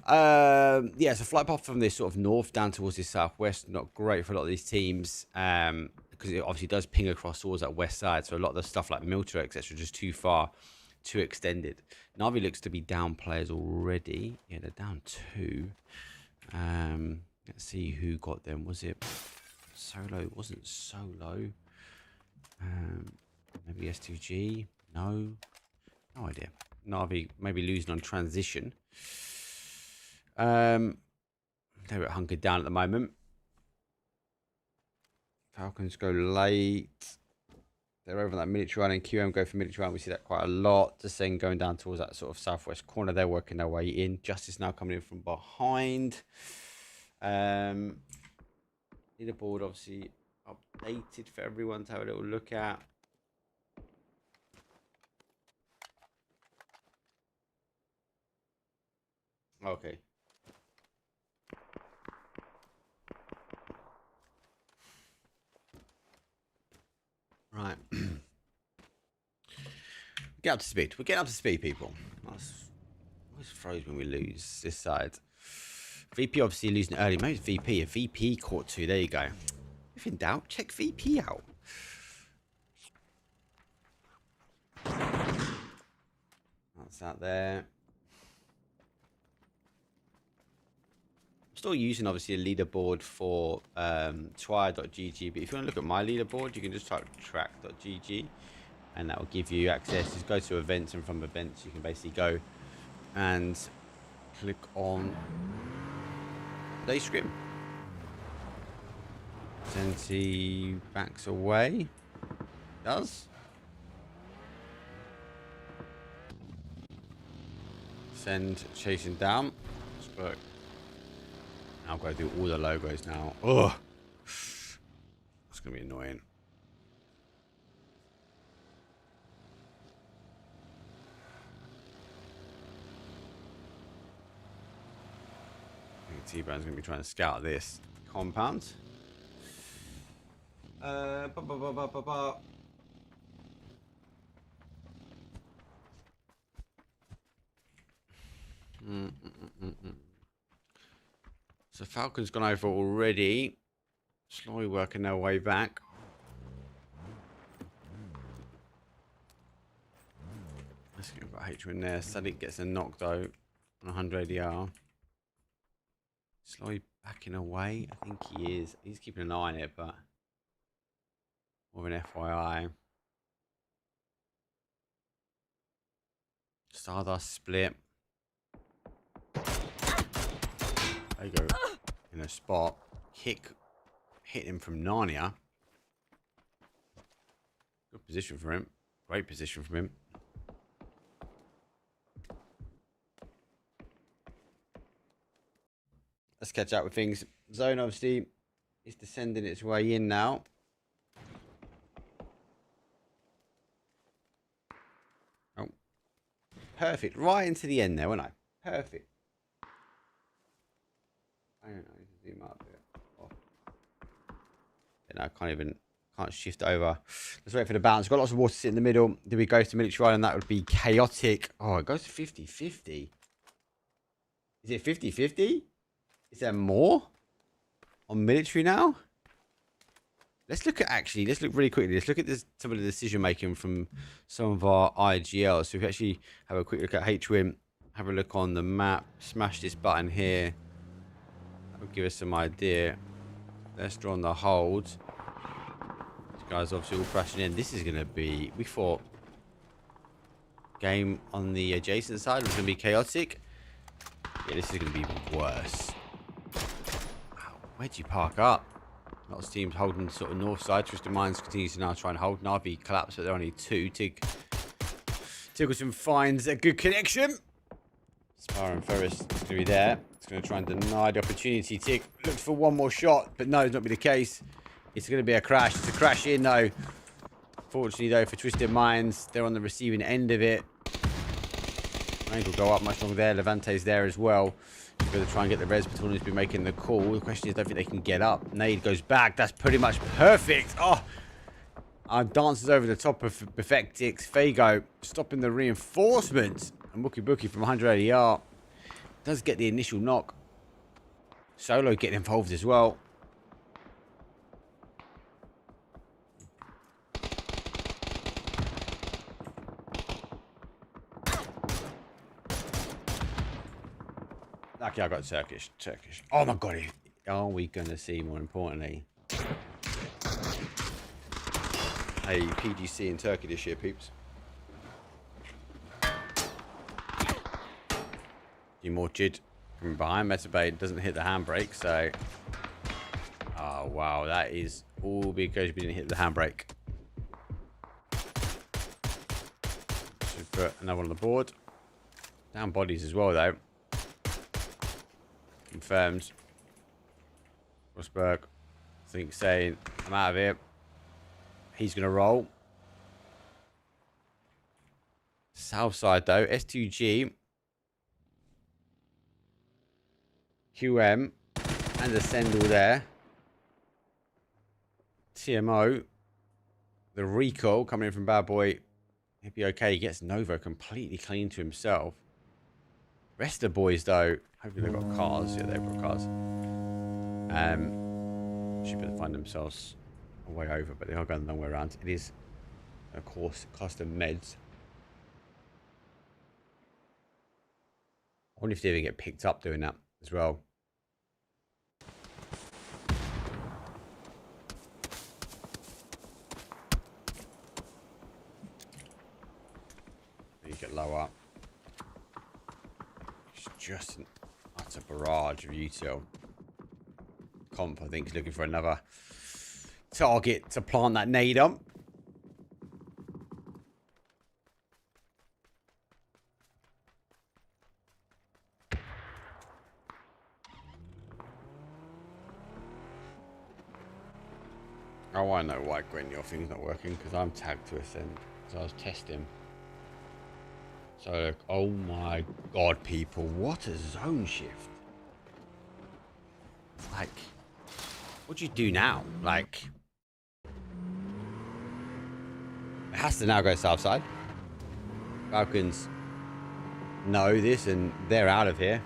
Yeah, so flight path from this sort of north down towards the southwest, not great for a lot of these teams. because it obviously does ping across towards that west side. So a lot of the stuff like Milter, etc., just too far, too extended. Navi looks to be down players already. Yeah, they're down 2. Let's see who got them. Was it Solo? It wasn't Solo. Maybe S2G? No. No idea. Navi maybe losing on transition. They're hunkered down at the moment. Falcons go late. They're over that military island. QM go for military island. We see that quite a lot. Just saying going down towards that sort of southwest corner. They're working their way in. Justice now coming in from behind. Leaderboard obviously updated for everyone to have a little look at. Okay. Right. Get up to speed. We're getting up to speed, people. Always froze when we lose this side. VP obviously losing early. Maybe it's VP. A VP caught 2. There you go. If in doubt, check VP out. That's that there. I'm still using obviously a leaderboard for try.gg, but if you want to look at my leaderboard, you can just type track.gg and that will give you access. Just go to events, and from events you can basically go and click on today's scrim. Senti backs away. Does. Send chasing down. Look. I'll go through all the logos now. Oh, that's gonna be annoying. I think T-Brown's gonna be trying to scout this compound. So Falcon's gone over already. Slowly working their way back. Let's get got H in there. Sadiq gets a knock though on 100 ADR. Slowly backing away. I think he is. He's keeping an eye on it, but more of an FYI. Stardust split. There you go. In a spot. Kick. Hit him from Narnia. Good position for him. Great position from him. Let's catch up with things. Zone obviously is descending its way in now. Oh. Perfect. Right into the end there, wasn't I? Perfect. I don't know. Zoom up a bit. Oh. Yeah, no, can't shift over. Let's wait for the bounce. Got lots of water sit in the middle. Do we go to military island? That would be chaotic. Oh, it goes to 50-50. Is it 50-50? Is there more on military now? Let's look really quickly. Let's look at some of the decision making from some of our IGLs. So if we actually have a quick look at HWIM, have a look on the map, smash this button here. That will give us some idea. Let's draw on the hold. These guys obviously all crashing in. This is going to be, we thought, game on the adjacent side was going to be chaotic. Yeah, this is going to be even worse. Wow, where'd you park up? A lot of teams holding sort of north side. Twisted Minds continues to now try and hold. Navi collapse, but they're only 2. Tiggleton finds a good connection. Spar and Ferris is going to be there. It's going to try and deny the opportunity. Tig looks for one more shot, but no, it's not be the case. It's going to be a crash. It's a crash in, though. Fortunately, though, for Twisted Minds, they're on the receiving end of it. Range will go up much longer there. Levante's there as well. He's going to try and get the res. Baton has been making the call. The question is, I don't think they can get up. Nade goes back. That's pretty much perfect. Oh, dances over the top of Perfectix. Fago stopping the reinforcements. And Wookie Bookie from 180 AR does get the initial knock. Solo getting involved as well. Okay, I got Turkish. Oh my god, are we gonna see more importantly a PGC in Turkey this year, peeps? Demorchid from behind. Metabay doesn't hit the handbrake, so. Oh wow, that is all because we didn't hit the handbrake. Should put another one on the board. Down bodies as well, though. Confirmed. Rosberg, I think, saying, I'm out of here. He's going to roll. South side, though. S2G. QM. And Ascend all there. TMO. The recall coming in from Bad Boy. He'll be okay. He gets Nova completely clean to himself. Rest of the boys, though, hopefully they've got cars. Yeah, they've got cars. Should be able to find themselves a way over, but they are going the long way around. It is, of course, custom meds. I wonder if they ever get picked up doing that as well. You get lower. It's just an utter barrage of util. Comp, I think, is looking for another target to plant that nade on. Oh, I know why Gwen, your thing's not working, because I'm tagged to Ascend. So I was testing. So, oh my god, people, what a zone shift. Like, what do you do now? Like, it has to now go south side. Falcons know this and they're out of here.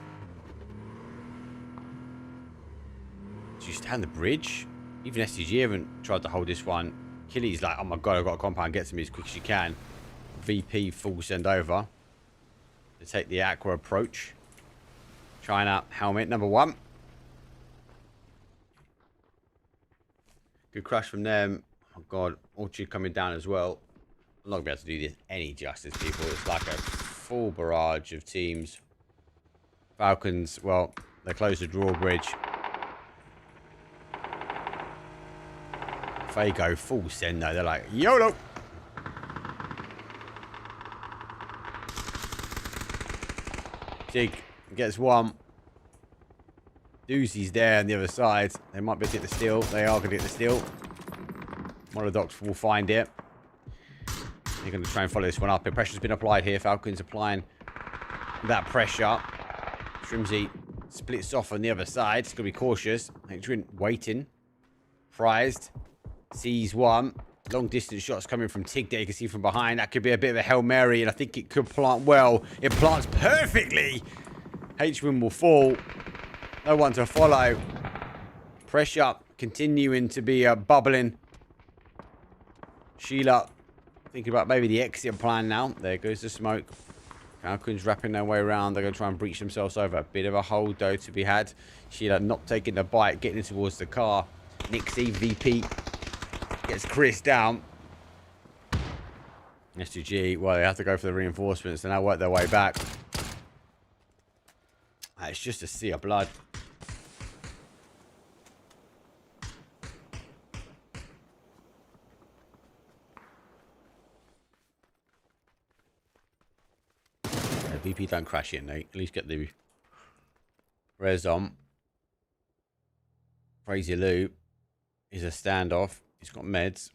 Do you stand the bridge? Even STG haven't tried to hold this one. Killy's like, oh my god, I've got a compound. Get to me as quick as you can. VP full send over. To take the Aqua approach. China helmet number 1. Good crash from them. Oh god, Orchard coming down as well. I'm not going to be able to do this any justice, people. It's like a full barrage of teams. Falcons, well, they closed the drawbridge. If they go full send though, they're like, YOLO! Tig gets one. Doozy's there on the other side. They might be able to get the steal. They are going to get the steal. Monodox will find it. They're going to try and follow this one up. The pressure's been applied here. Falcons applying that pressure. Shrimsy splits off on the other side. It's going to be cautious. Adrian waiting. Prized. Sees one. Long distance shots coming from Tig there. You can see from behind. That could be a bit of a Hail Mary, and I think it could plant well. It plants perfectly. H-Win will fall. No one to follow. Pressure continuing to be bubbling. Sheila thinking about maybe the exit plan now. There goes the smoke. Falcons wrapping their way around. They're going to try and breach themselves over. A bit of a hold, though, to be had. Sheila not taking the bite, getting towards the car. Nixie, VP, gets Chris down. S2G, well, they have to go for the reinforcements. They now work their way back. It's just a sea of blood. VP don't crash in, they at least get the res on. Crazy Lou is a standoff. He's got meds.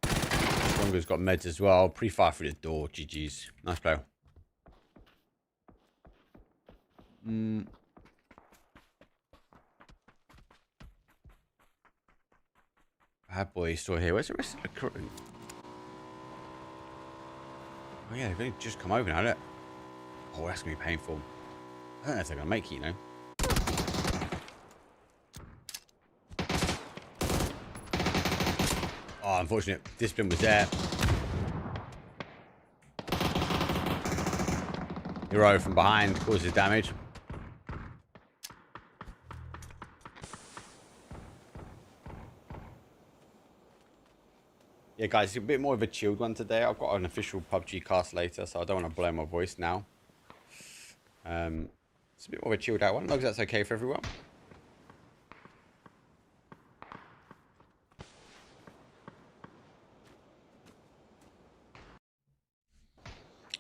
Stronger's got meds as well. Pre-fire through the door. GG's. Nice play. Bad boy still here. Where's the rest of the crew? Oh yeah, they've only just come over now, look. Oh, that's going to be painful. I don't know if they're going to make it, you know. Oh, unfortunate. Discipline was there. Hero from behind causes damage. Yeah, guys, it's a bit more of a chilled one today. I've got an official PUBG cast later, so I don't want to blow my voice now. It's a bit more of a chilled out one. As long as that's okay for everyone.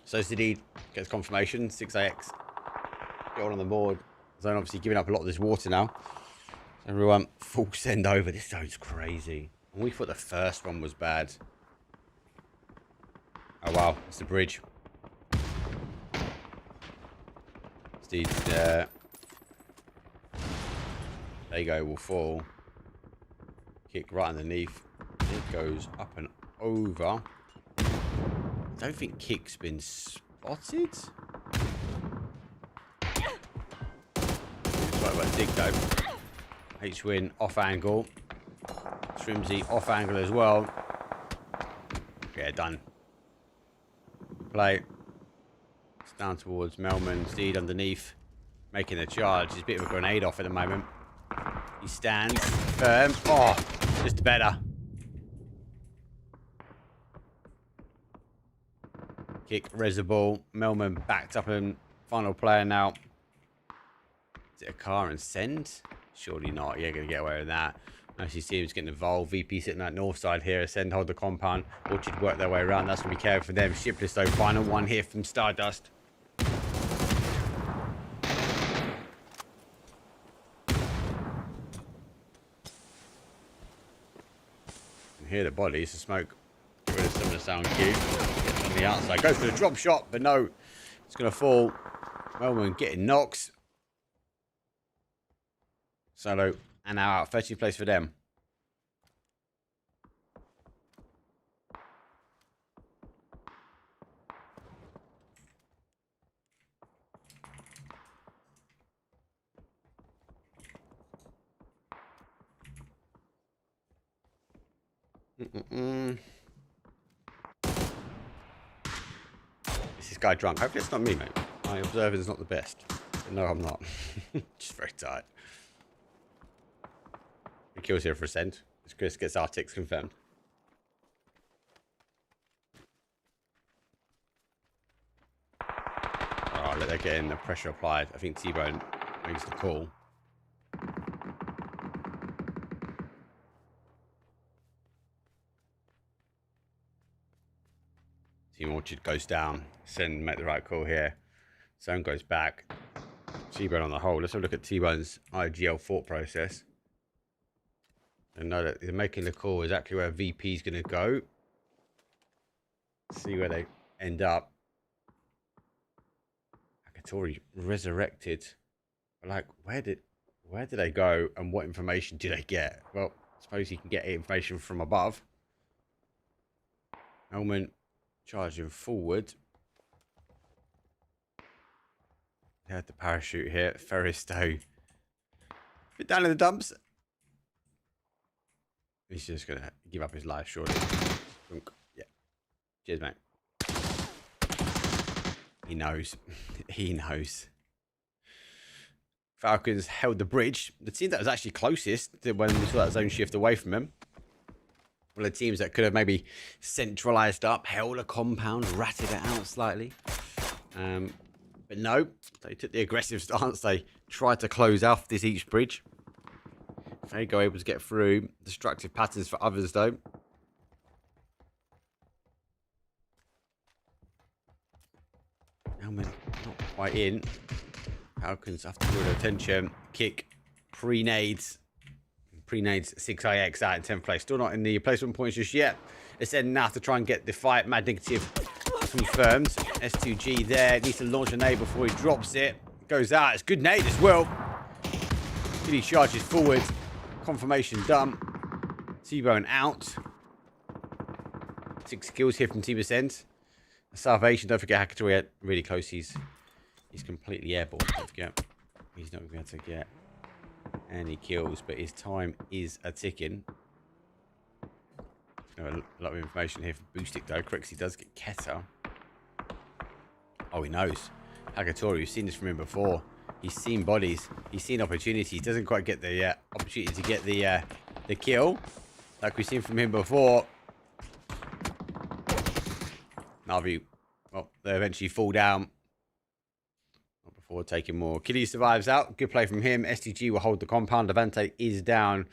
So Sadid gets confirmation, 6AX. Get all on the board. Zone obviously giving up a lot of this water now. Everyone, full send over. This zone's crazy. And we thought the first one was bad. Oh wow, it's the bridge. Steve's there. There you go, will fall. Kick right underneath. It goes up and over. I don't think Kick's been spotted. Right about Dig though. H-Win off angle. Strimsy off angle as well. Yeah, done. Play. It's down towards Melman. Steed underneath. Making a charge. He's a bit of a grenade off at the moment. He stands firm. Oh, just better. Kick, reservoir. Melman backed up and final player now. Is it a car and send? Surely not. You're going to get away with that. As you see him getting involved. VP sitting at north side here. Ascend, hold the compound. Orchard work their way around. That's going to be careful for them. Shipless though. Final one here from Stardust. And here the bodies. The smoke. Get rid of some of the sound cue. On the outside. Goes for the drop shot. But no. It's going to fall. Melman getting knocks. Solo and now out. 13th place for them. Is this guy drunk? Hopefully it's not me, mate. My observing is not the best. But no, I'm not. Just very tired. He kills here for Ascend. As Chris gets our ticks confirmed. Oh, let that get in. The pressure applied. I think T-Bone makes the call. Team Orchard goes down. Ascend make the right call here. Zone goes back. T-Bone on the hole. Let's have a look at T-Bone's IGL thought process. And know that they're making the call exactly where VP is going to go. See where they end up. Akatori resurrected. But like, where did they go and what information did they get? Well, I suppose you can get information from above. Elman charging forward. They had the parachute here. Ferris though. Bit down in the dumps. He's just going to give up his life, surely. Yeah. Cheers, mate. He knows. He knows. Falcons held the bridge. The team that was actually closest to when we saw that zone shift away from him. One of the teams that could have maybe centralised up, held a compound, ratted it out slightly. But no, they took the aggressive stance. They tried to close off this each bridge. They go able to get through. Destructive patterns for others, though. Helmet not quite in. Falcons have to draw their attention. Kick. Pre-nades. Pre-nades 6IX out in 10th place. Still not in the placement points just yet. It's then now to try and get the fight. Mad negative confirmed. S2G there. Needs to launch a nade before he drops it. Goes out. It's good nade as well. He charges forward. Confirmation done. T-Bone out. 6 kills here from Team Ascent. Salvation, don't forget Hakatori really close. He's completely airborne. Don't forget. He's not going to be able to get any kills, but his time is a ticking. A lot of information here from Boostic though. Crixie does get Keta. Oh, he knows. Hakatori, we've seen this from him before. He's seen bodies. He's seen opportunities. He doesn't quite get the opportunity to get the kill, like we've seen from him before. Navi, well, they eventually fall down. Not before taking more. Kitty survives out. Good play from him. STG will hold the compound. Levante is down.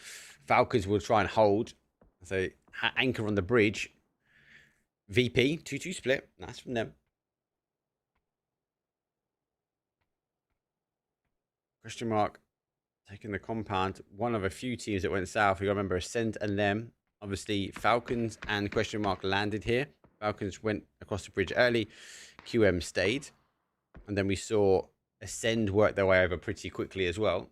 Falcons will try and hold. So anchor on the bridge. VP 2-2 split. Nice from them. Question mark taking the compound. One of a few teams that went south. You remember Ascent and them. Obviously Falcons and question mark landed here. Falcons went across the bridge early. QM stayed. And then we saw Ascend work their way over pretty quickly as well.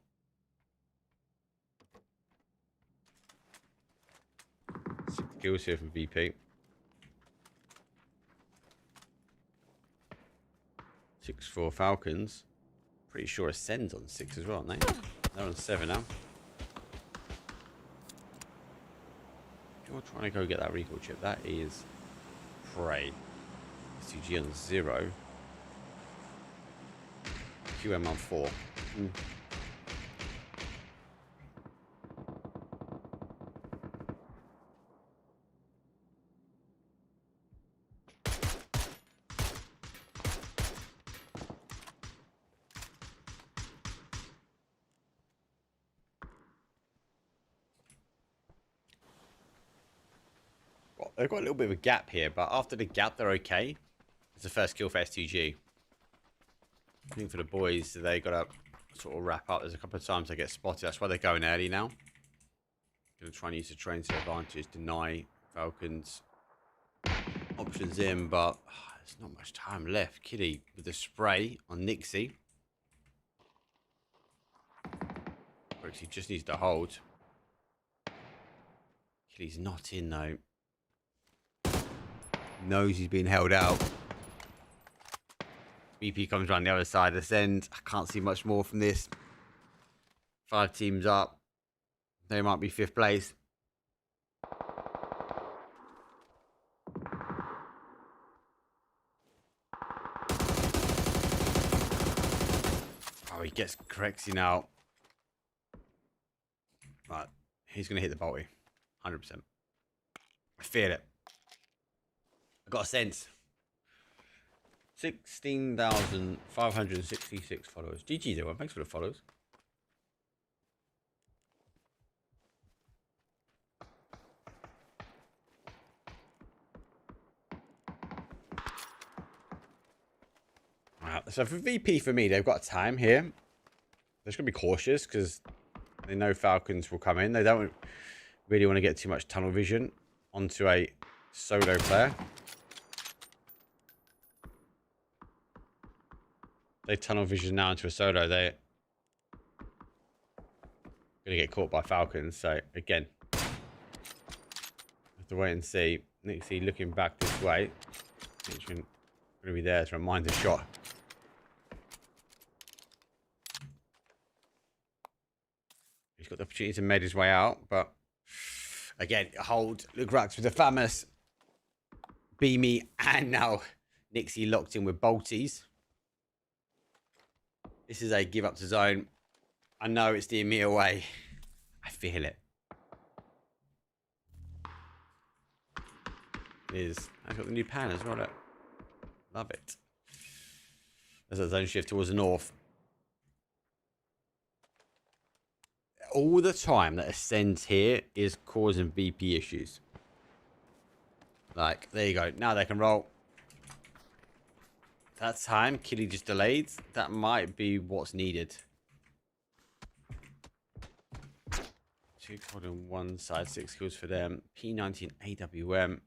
Six kills here from VP. 6-4 Falcons. Pretty sure Ascend's on 6 as well, aren't they? They're on 7 now. You're trying to go get that recall chip. That is Prey. SCG on 0. QM on 4. Well, they've got a little bit of a gap here, but after the gap, they're okay. It's the first kill for STG. I think for the boys, they got to sort of wrap up. There's a couple of times they get spotted. That's why they're going early now. Going to try and use the train to advantage, deny Falcons options in, but there's not much time left. Kitty with the spray on Nixie. He just needs to hold. Kitty's not in though. Knows he's being held out. BP comes around the other side. Ascend. I can't see much more from this. 5 teams up. They might be 5th place. Oh, he gets Corexy now. Right. He's going to hit the bolty. 100%. I feel it. I got a sense. 16,566 followers. GG, everyone. Thanks for the follows. Wow. So for VP, for me, they've got time here. They're just going to be cautious because they know Falcons will come in. They don't really want to get too much tunnel vision onto a solo player. They tunnel vision now into a solo. They're going to get caught by Falcons. So, again, have to wait and see. Nixie looking back this way. He's going to be there to remind the shot. He's got the opportunity to make his way out. But, again, hold. Luke Rux with the famous Beamy. And now Nixie locked in with Bolties. This is a give up to zone. I know it's the EMEA way. I feel it. I've got the new pan as well. Look. Love it. There's a zone shift towards the north. All the time that Ascend here is causing BP issues. Like, there you go. Now they can roll. That time, Killy just delayed. That might be what's needed. 2 quad on one side, 6 kills for them. P19 AWM.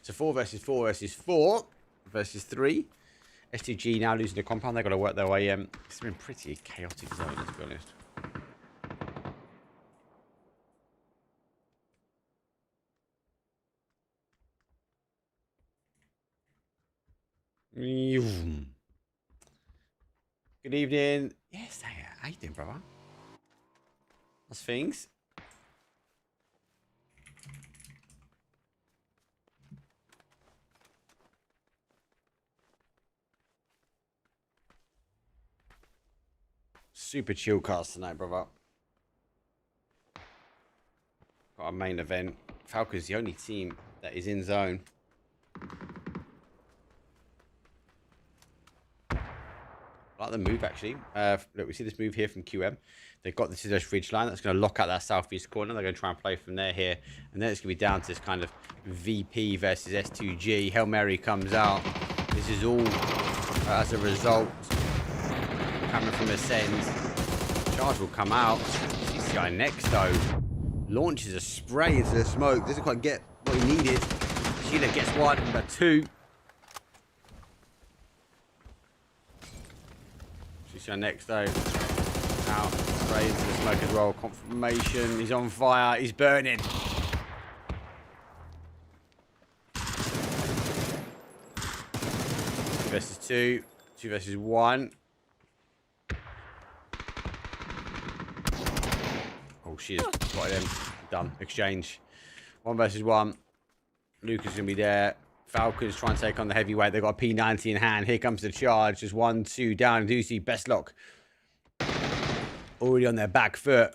So 4 versus 4 versus 4 versus 3. STG now losing the compound. They've got to work their way in. It's been pretty chaotic zone, let's be honest. Good evening. Yes, how you doing, brother? How's things? Super chill cast tonight, brother. Got our main event. Falcon's the only team that is in zone. the move, actually. Look, we see this move here from QM. They've got this ridge line that's going to lock out that southeast corner. They're going to try and play from there here. And then it's going to be down to this kind of VP versus S2G. Hail Mary comes out. This is all as a result. Camera from Ascend. Charge will come out. CCI next, though. Launches a spray into the smoke. Doesn't quite get what he needed. Sheila gets one, but two. CCI next, though. Out. Spray into the smoke as well. Confirmation. He's on fire. He's burning. Versus two. 2 versus 1. Oh, she has spotted him. Done. Exchange. 1 versus 1. Lucas is going to be there. Falcons trying to take on the heavyweight. They've got a P90 in hand. Here comes the charge. Just 1, 2 down. Ducey, best lock. Already on their back foot.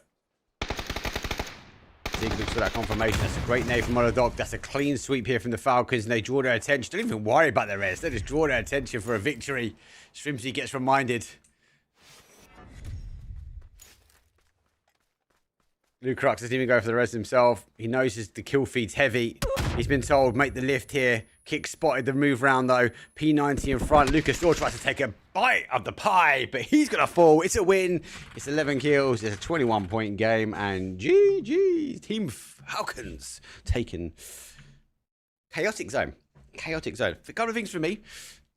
Zig looks for that confirmation. That's a great nade from Monodog. That's a clean sweep here from the Falcons, and they draw their attention. Don't even worry about their rest. They just draw their attention for a victory. Strimsy gets reminded. Lucrux doesn't even go for the res himself. He knows the kill feed's heavy. He's been told, make the lift here. Kick spotted the move round, though. P90 in front. Lucas still tries to take a bite of the pie, but he's going to fall. It's a win. It's 11 kills. It's a 21-point game. And GG. Team Falcons taken. Chaotic zone. Chaotic zone. A couple of things for me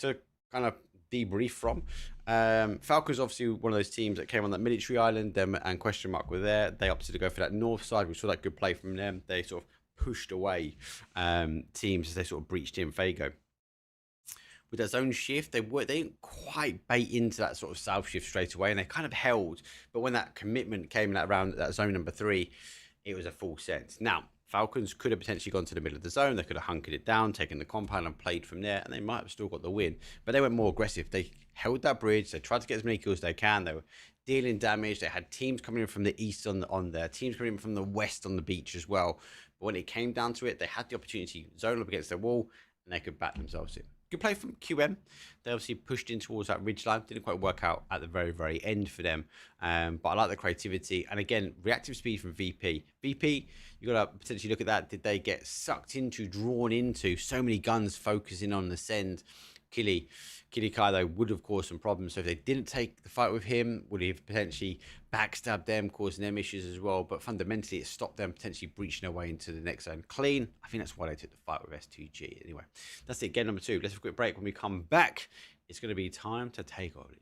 to kind of debrief from. Falcons obviously one of those teams that came on that military island. Them and question mark were there. They opted to go for that north side. We saw that good play from them. They sort of pushed away teams as they sort of breached in Fago. With that zone shift, they didn't quite bait into that sort of south shift straight away, and they kind of held. But when that commitment came in around that zone number 3, it was a full sense. Now, Falcons could have potentially gone to the middle of the zone. They could have hunkered it down, taken the compound and played from there, and they might have still got the win. But they went more aggressive. They held that bridge. They tried to get as many kills as they can. They were dealing damage. They had teams coming in from the east on there, teams coming in from the west on the beach as well. But when it came down to it, they had the opportunity to zone up against their wall, and they could back themselves in. Good play from QM. They obviously pushed in towards that ridge line. Didn't quite work out at the very, very end for them. But I like the creativity. And again, reactive speed from VP. VP, you got to potentially look at that. Did they get sucked into, drawn into so many guns focusing on the send? Killy Kai, though, would have caused some problems. So if they didn't take the fight with him, would he have potentially backstabbed them, causing them issues as well? But fundamentally, it stopped them potentially breaching their way into the next zone clean. I think that's why they took the fight with S2G. Anyway, that's it. Game number 2. Let's have a quick break. When we come back, it's going to be time to take our leave.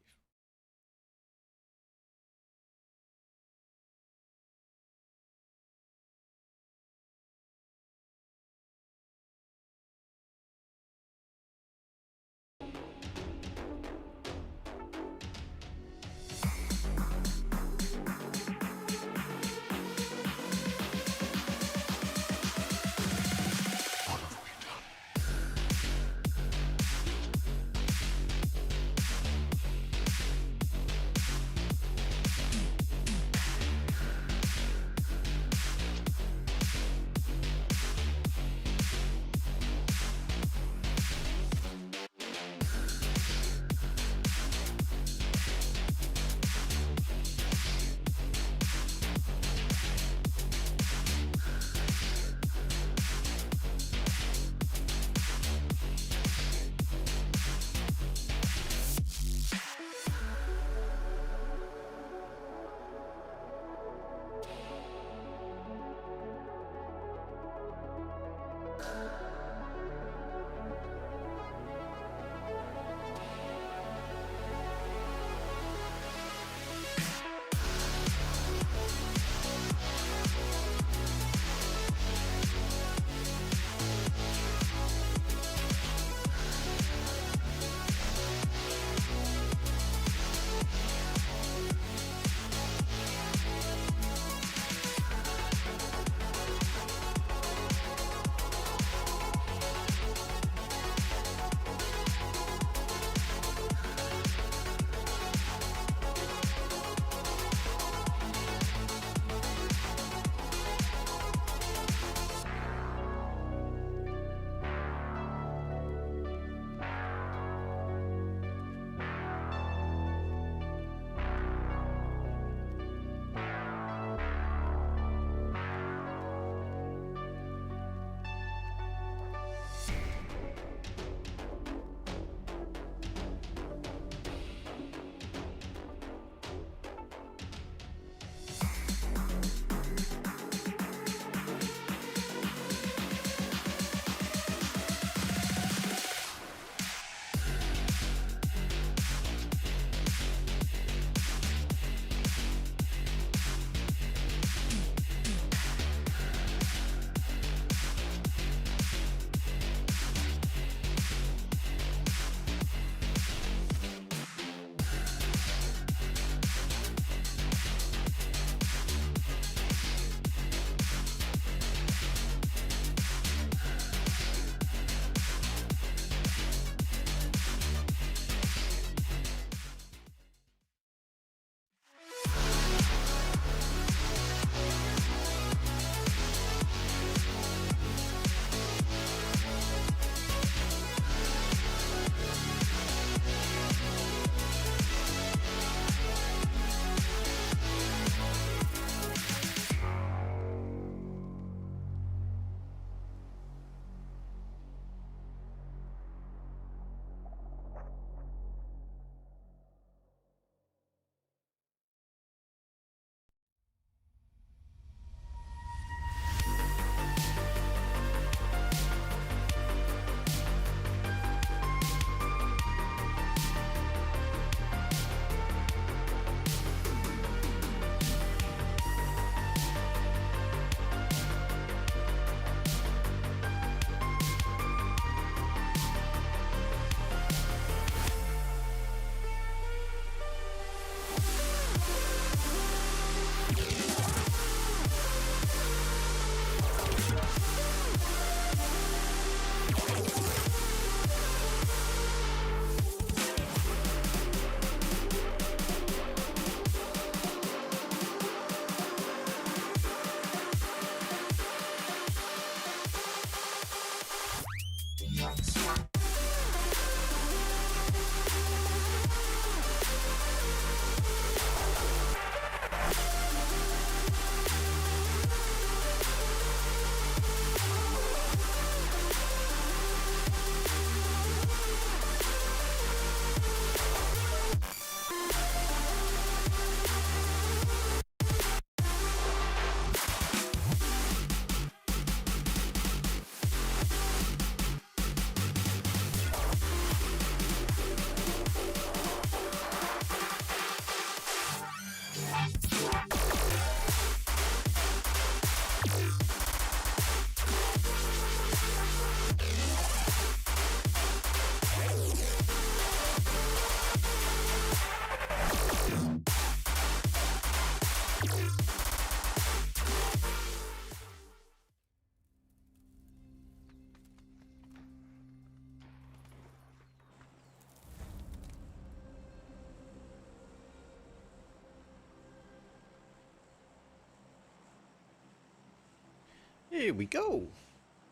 Here we go.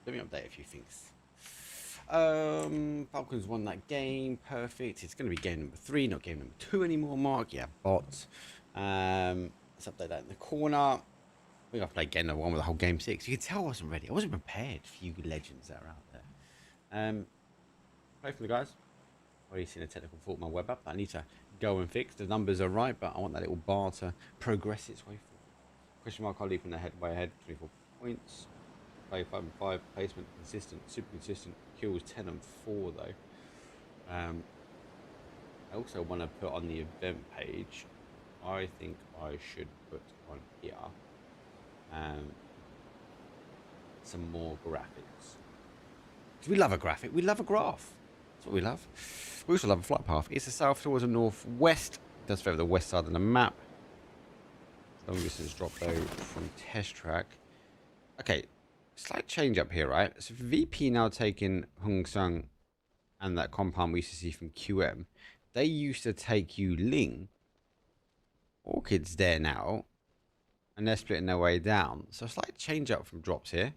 Let me update a few things. Falcons won that game. Perfect. It's going to be game number 3, not game number 2 anymore, Mark. Yeah, bots. Let's update that in the corner. We got to play game number 1 with the whole game 6. You can tell I wasn't ready. I wasn't prepared for you legends that are out there. Play for the guys. Already seen a technical fault in my web app that I need to go and fix. The numbers are right, but I want that little bar to progress its way forward. Question mark, I'll leap in the head, way ahead, 24 points. Play 5 and 5, placement consistent, super consistent. Kills 10 and 4 though. I also want to put on the event page. I think I should put on here some more graphics. Because we love a graphic, we love a graph. That's what we love. We also love a flight path. It's a south towards the northwest. It does favour the west side of the map. Long distance drop though from test track. Okay, slight change up here, right? So VP now taking Hung Sung and that compound we used to see from QM. They used to take Yu Ling. Orchid's there now. And they're splitting their way down. So slight change up from drops here.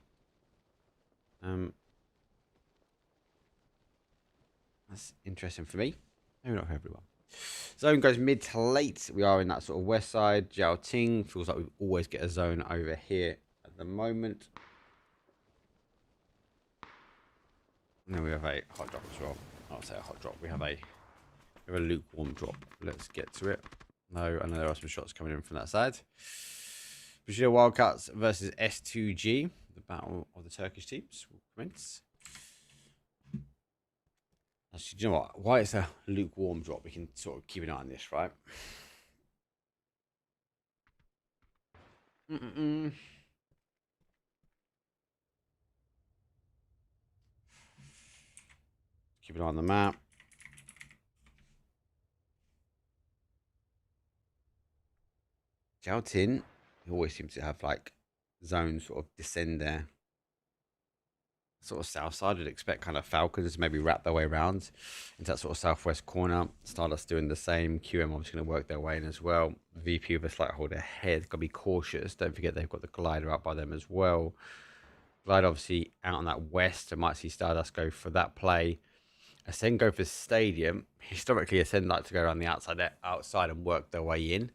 That's interesting for me. Maybe not for everyone. Zone goes mid to late. We are in that sort of west side. Jiao Ting feels like we always get a zone over here at the moment. And then we have a hot drop as well. I'll say a hot drop. We have a lukewarm drop. Let's get to it. No, I know there are some shots coming in from that side. Brazil Wildcats versus S2G. The battle of the Turkish teams will commence. Actually, do you know what? Why it's a lukewarm drop, we can sort of keep an eye on this, right? Keep an eye on the map. Jiao Tin, he always seems to have like zones sort of descend there. Sort of south side, I'd expect kind of Falcons maybe wrap their way around into that sort of southwest corner. Stardust doing the same. QM obviously going to work their way in as well. VP with a slight hold ahead. Got to be cautious. Don't forget they've got the glider up by them as well. Glider obviously out on that west. I might see Stardust go for that play. Ascend go for Stadium. Historically, Ascend like to go around the outside and work their way in.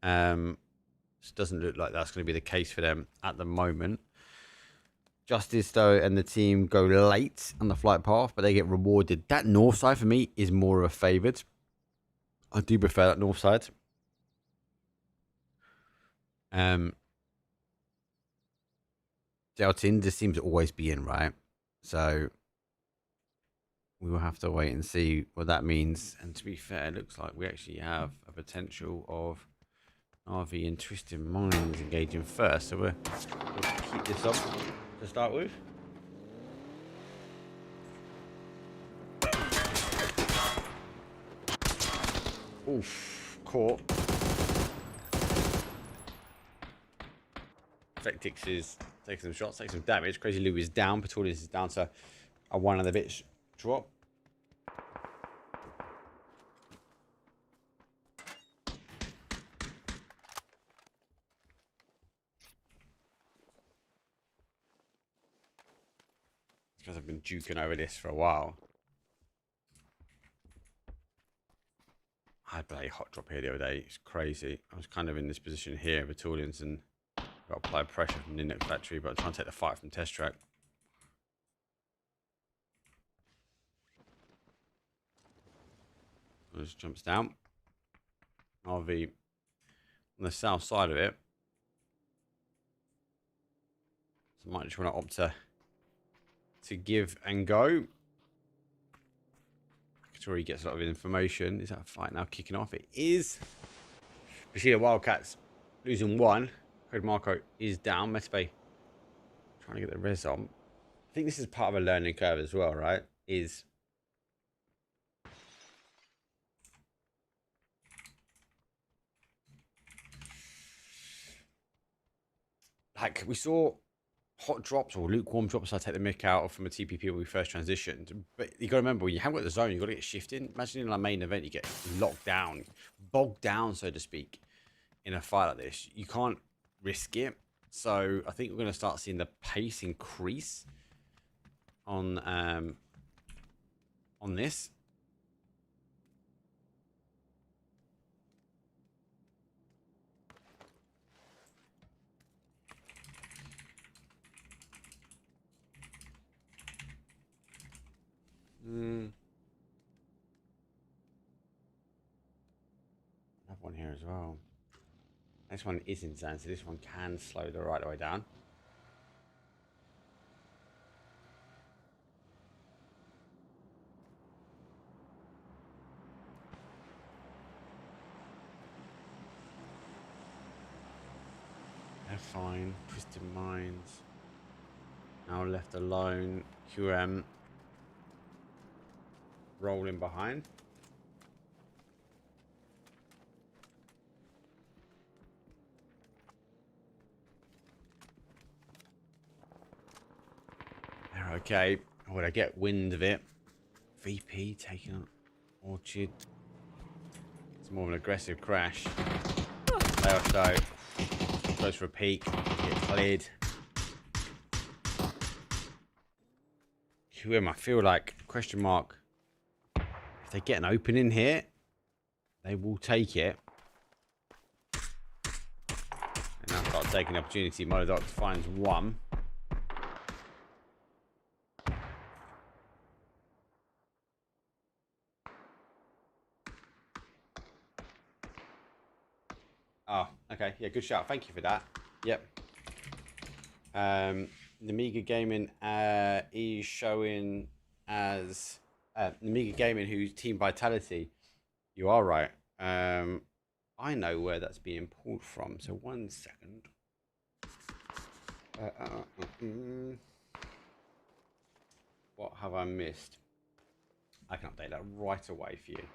It doesn't look like that's going to be the case for them at the moment. Justice, though, and the team go late on the flight path, but they get rewarded. That north side, for me, is more of a favoured. I do prefer that north side. Deltin just seems to always be in, right? So we will have to wait and see what that means. And to be fair, it looks like we actually have a potential of RV and Twisted Minds engaging first. So we'll keep this up to start with. Oof, caught. Vectix is taking some shots, taking some damage. Crazy Lou is down. Petulius is down to a 1 and a bit drop. Because I've been juking over this for a while. I had a hot drop here the other day. It's crazy. I was kind of in this position here, Betulians, and got to apply pressure from the Linux factory, but I'm trying to take the fight from test track. Just jumps down. RV on the south side of it. So I might just want to opt to give and go. He gets a lot of information. Is that a fight now kicking off? It is. Bushido Wildcats losing 1. Code Marco is down. Mespe trying to get the res on. I think this is part of a learning curve as well, right? Is like we saw hot drops or lukewarm drops. I take the mick out of from a TPP when we first transitioned. But you got to remember, when you haven't got the zone, you got to get shifting. Imagine in a main event, you get locked down, bogged down, so to speak, in a fight like this. You can't risk it. So I think we're going to start seeing the pace increase on this. Another one here as well. This one is insane, so this one can slow the right way down. They're fine. Twisted Minds. Now left alone. QM. Rolling behind. They're okay. Would I get wind of it? VP taking on Orchard. It's more of an aggressive crash. They also goes for a peek. Get cleared. QM, I feel like, question mark. If they get an opening here, they will take it. And now start taking the opportunity. Modoc finds one. Oh, okay. Yeah, good shout. Thank you for that. Yep. The Amiga Gaming is showing as the Amiga Gaming who's Team Vitality. You are right. I know where that's being pulled from. So 1 second. What have I missed? I can update that right away for you.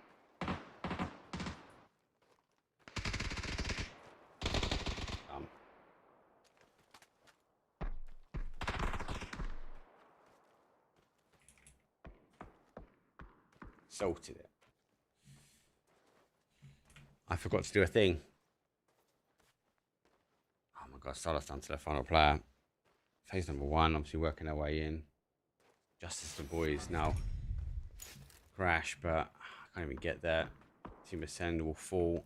Salted it. I forgot to do a thing. Oh my god, Salah's down to the final player. Phase number 1, obviously working our way in. Just as the boys now crash, but I can't even get there. Team Ascend will fall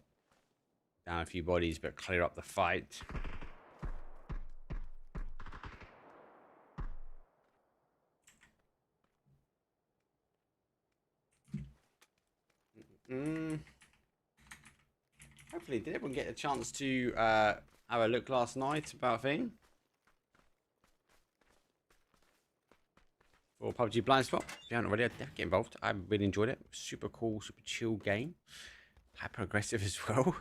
down a few bodies, but clear up the fight. Hopefully, did everyone get a chance to have a look last night about thing? Or PUBG Blind Spot? If you haven't already, get involved. I really enjoyed it. Super cool, super chill game. Hyper aggressive as well.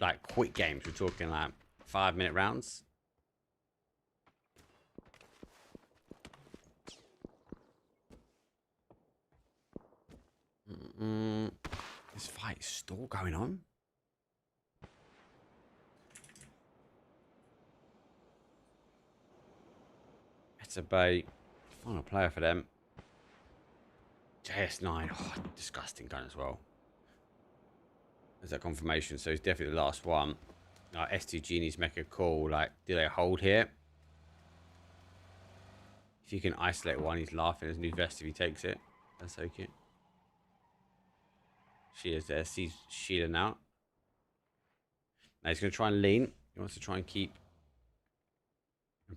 Like quick games. We're talking like 5-minute rounds. This fight is still going on. It's a bait. Final player for them. JS9. Oh, disgusting gun as well. There's that confirmation. So it's definitely the last one. STG needs to make a call. Like, do they hold here? If you can isolate one, he's laughing. There's a new vest if he takes it. That's so cute. Sheila's there. Sees Sheila now. Now he's going to try and lean. He wants to try and keep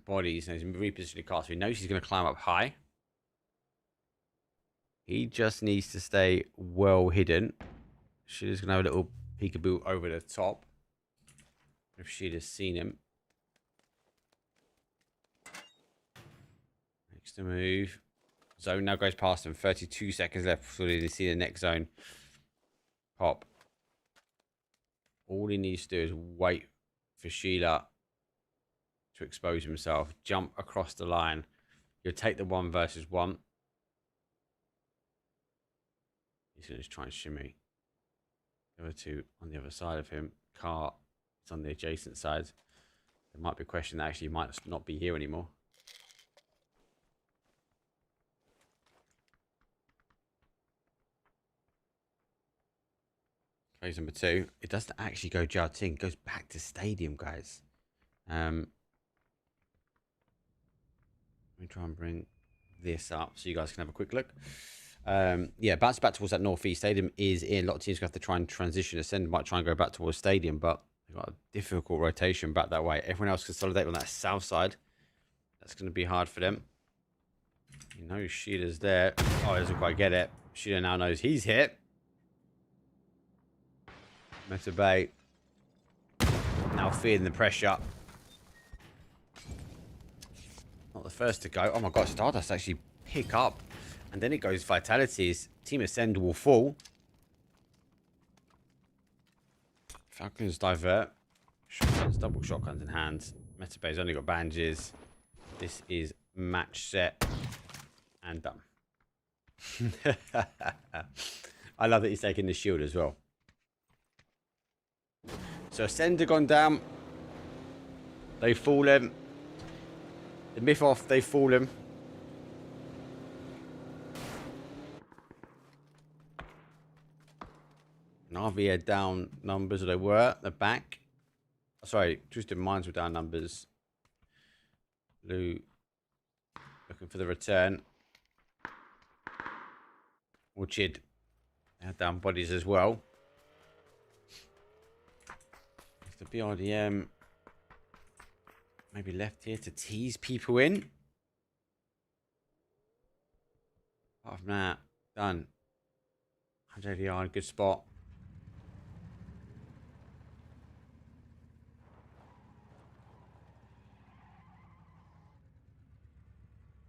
bodies. And he's repositioning the car. So he knows he's going to climb up high. He just needs to stay well hidden. Sheila's going to have a little peekaboo over the top. If Sheila's seen him. Next to move. Zone now goes past him. 32 seconds left before they see the next zone pop. All he needs to do is wait for Sheila to expose himself. Jump across the line. You'll take the 1 versus 1. He's going to just try and shimmy. The other two on the other side of him. Car is on the adjacent side. There might be a question that actually might not be here anymore. Phase number 2. It doesn't actually go Jiaoting. It goes back to stadium, guys. me try and bring this up so you guys can have a quick look. Yeah, bouncing back towards that northeast stadium is in. A lot of teams have to try and transition. Ascend might try and go back towards stadium, but they've got a difficult rotation back that way. Everyone else consolidate on that south side. That's going to be hard for them. You know, Sheeta's there. Oh, he doesn't quite get it. Sheeta now knows he's hit. Meta Bay now feeling the pressure. Not the first to go. Oh my god, Stardust actually pick up. And then it goes Vitalities. Team Ascend will fall. Falcons divert. Shotguns, double shotguns in hand. Meta Bay's only got bandages. This is match set. And done. I love that he's taking the shield as well. So Ascend have gone down. They've fallen. The myth off, they've fallen. Navi are down numbers, or they were. They're back. Sorry, Twisted Minds were down numbers. Lou looking for the return. Orchid had down bodies as well. The BRDM maybe left here to tease people in. Apart from that, done. 180 yard, good spot.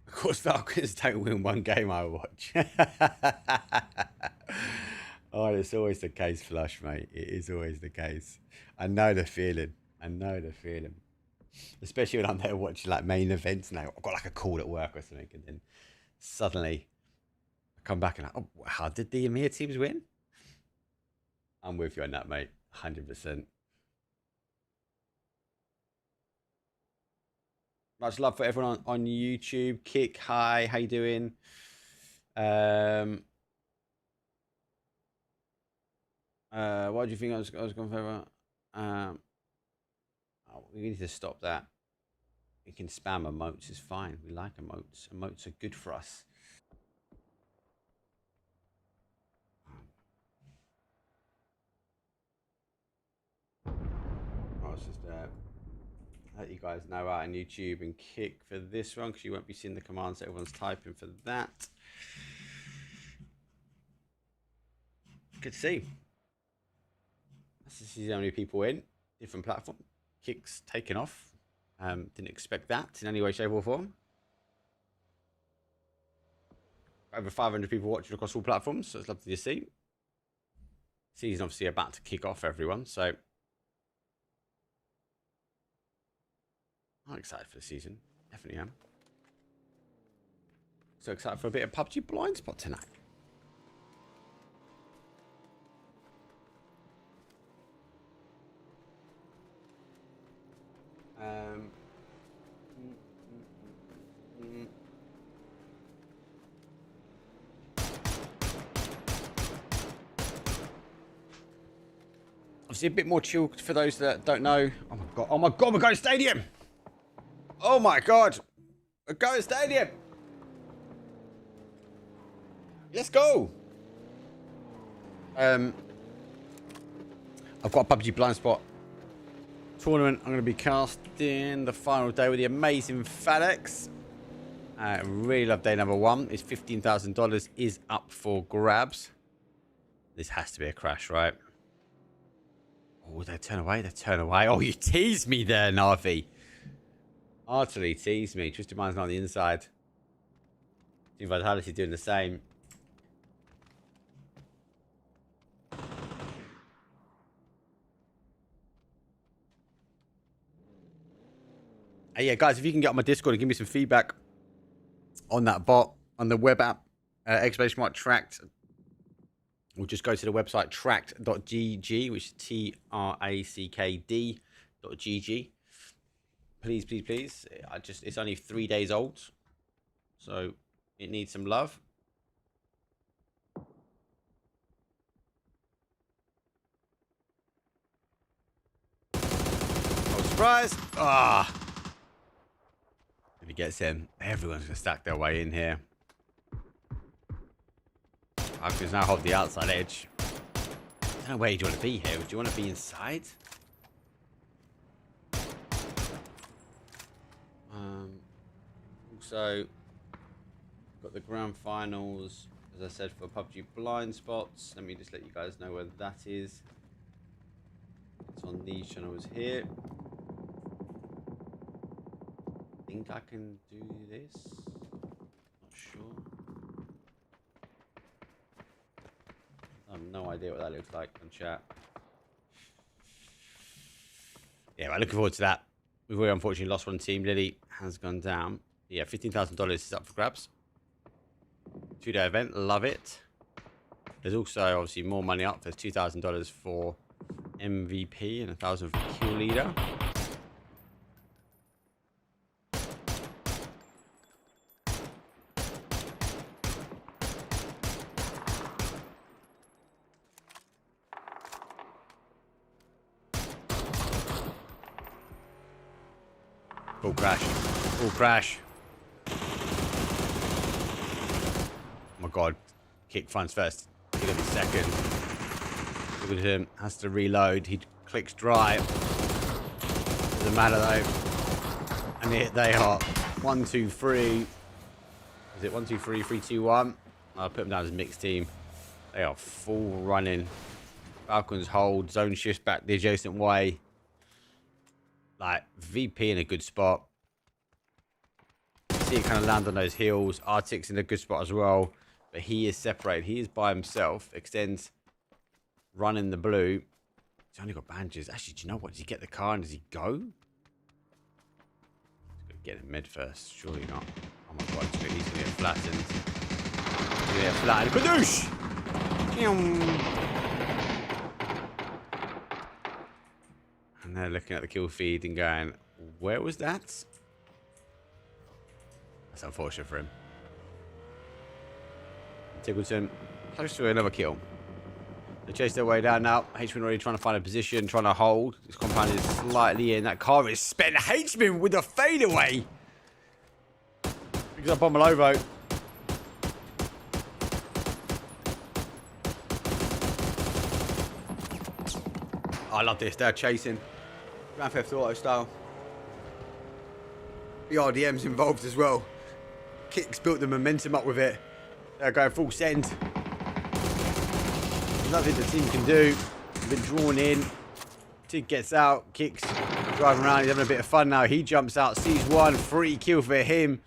Of course, Falcons don't win one game I watch. Oh, it's always the case, Flush, mate. It is always the case. I know the feeling. I know the feeling. Especially when I'm there watching like main events now. I've got like a call at work or something, and then suddenly I come back and oh, how did the EMEA teams win? I'm with you on that, mate. 100%. Much love for everyone on YouTube. Kick, hi, how you doing? What do you think I was going for? Oh, we need to stop that. We can spam emotes, it's fine. We like emotes. Emotes are good for us. I was just let you guys know out on YouTube and Kick for this one, because you won't be seeing the commands that everyone's typing for that. Good to see. This is how many people in. Different platform. Kick's taken off. Didn't expect that in any way, shape or form. Over 500 people watching across all platforms, so it's lovely to see. Season obviously about to kick off, everyone, so I'm excited for the season. Definitely am. So excited for a bit of PUBG blind spot tonight. Obviously a bit more chill for those that don't know. Oh my god, oh my god, we're going to stadium! Oh my god! We're going to stadium! Let's go! I've got a PUBG blind spot tournament. I'm going to be casting the final day with the amazing FedEx. I really love day number one. It's $15,000 is up for grabs. This has to be a crash, right? Oh, they turn away. They turn away. Oh, you teased me there, Navi. Utterly teased me. Twisted Mind's not on the inside. Team Vitality doing the same. Hey, yeah, guys, if you can get on my Discord and give me some feedback on that bot, on the web app, exclamation mark tracked, or just go to the website tracked.gg, which is trackd.gg. Please, please, please. It's only 3 days old, so it needs some love. Oh, surprise! Ah. There we He gets in. Everyone's going to stack their way in here. I can now hold the outside edge. I don't know where you want to be here. Do you want to be inside? Also, got the grand finals, as I said, for PUBG blind spots. Let me just let you guys know where that is. It's on these channels here. I think I can do this. Not sure. I have no idea what that looks like on chat. Yeah, I'm looking forward to that. We've already unfortunately lost one team. Lily has gone down. Yeah, $15,000 is up for grabs. 2-day event. Love it. There's also obviously more money up. There's $2,000 for MVP and $1,000 for kill leader. Full crash. Full crash. Oh my god. Kick finds first. He'll be second. Look at him. Has to reload. He clicks dry. Doesn't matter though. And they are 1, 2, 3. Is it 1, 2, 3, 3, 2, 1? I'll put them down as mixed team. They are full running. Falcons hold. Zone shifts back the adjacent way. Like, VP in a good spot. See it kind of land on those heels. Arctic's in a good spot as well. But he is separated. He is by himself. Extends. Running the blue. He's only got bandages. Actually, do you know what? Does he get the car and does he go? He's going to get in mid first. Surely not. Oh my god. He's going to get flattened. He's going to get flattened. Kadoosh! And they're looking at the kill feed and going, where was that? That's unfortunate for him. Tiggleton, close to another kill. They chase their way down now. Hman already trying to find a position, trying to hold. This compound is slightly in. That car is spent. Hman with a fadeaway. Picks up on Malovo. I love this. They're chasing. Grand Theft Auto style. The RDM's involved as well. Kicks built the momentum up with it. They're going full send. There's nothing the team can do. They've been drawn in. Tig gets out. Kicks. Driving around. He's having a bit of fun now. He jumps out. Sees one. Free kill for him.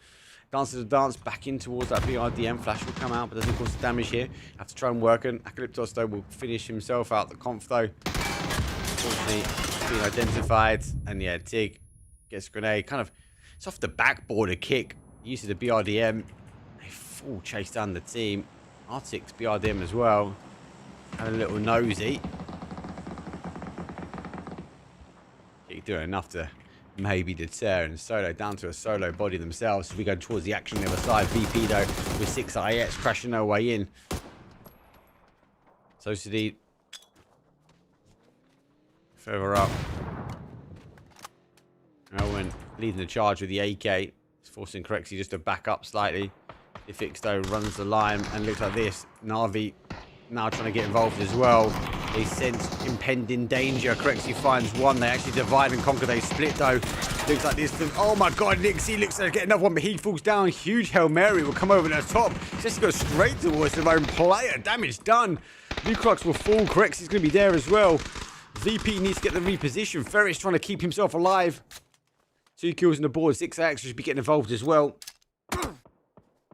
Dances the dance back in towards that BRDM. Flash will come out, but doesn't cause damage here. Have to try and work it. Acalyptos, though, will finish himself out. The conf, though. Unfortunately, being identified. And yeah, Tig gets a grenade. Kind of, it's off the backboard, a kick. Uses the BRDM. A full chase down the team. Arctic's BRDM as well. Having a little nosy. Tig doing enough to maybe deter, and Solo down to a solo body themselves as we go towards the action on the other side. VP though with 6 IX crashing their way in. So Sadi further up. Owen leading the charge with the AK. He's forcing Correxy just to back up slightly. Ifix though runs the line and looks like this. Na'Vi now trying to get involved as well. They sense impending danger. Correxy finds one. They actually divide and conquer. They split though. Looks like this. Oh my god, Nixie looks like get another one, but he falls down. Huge Hail Mary will come over the top. Just go straight towards their own player. Damage done. Lucrux will fall. Correxy's going to be there as well. VP needs to get the reposition. Ferris trying to keep himself alive. 2 kills on the board. 6X should be getting involved as well.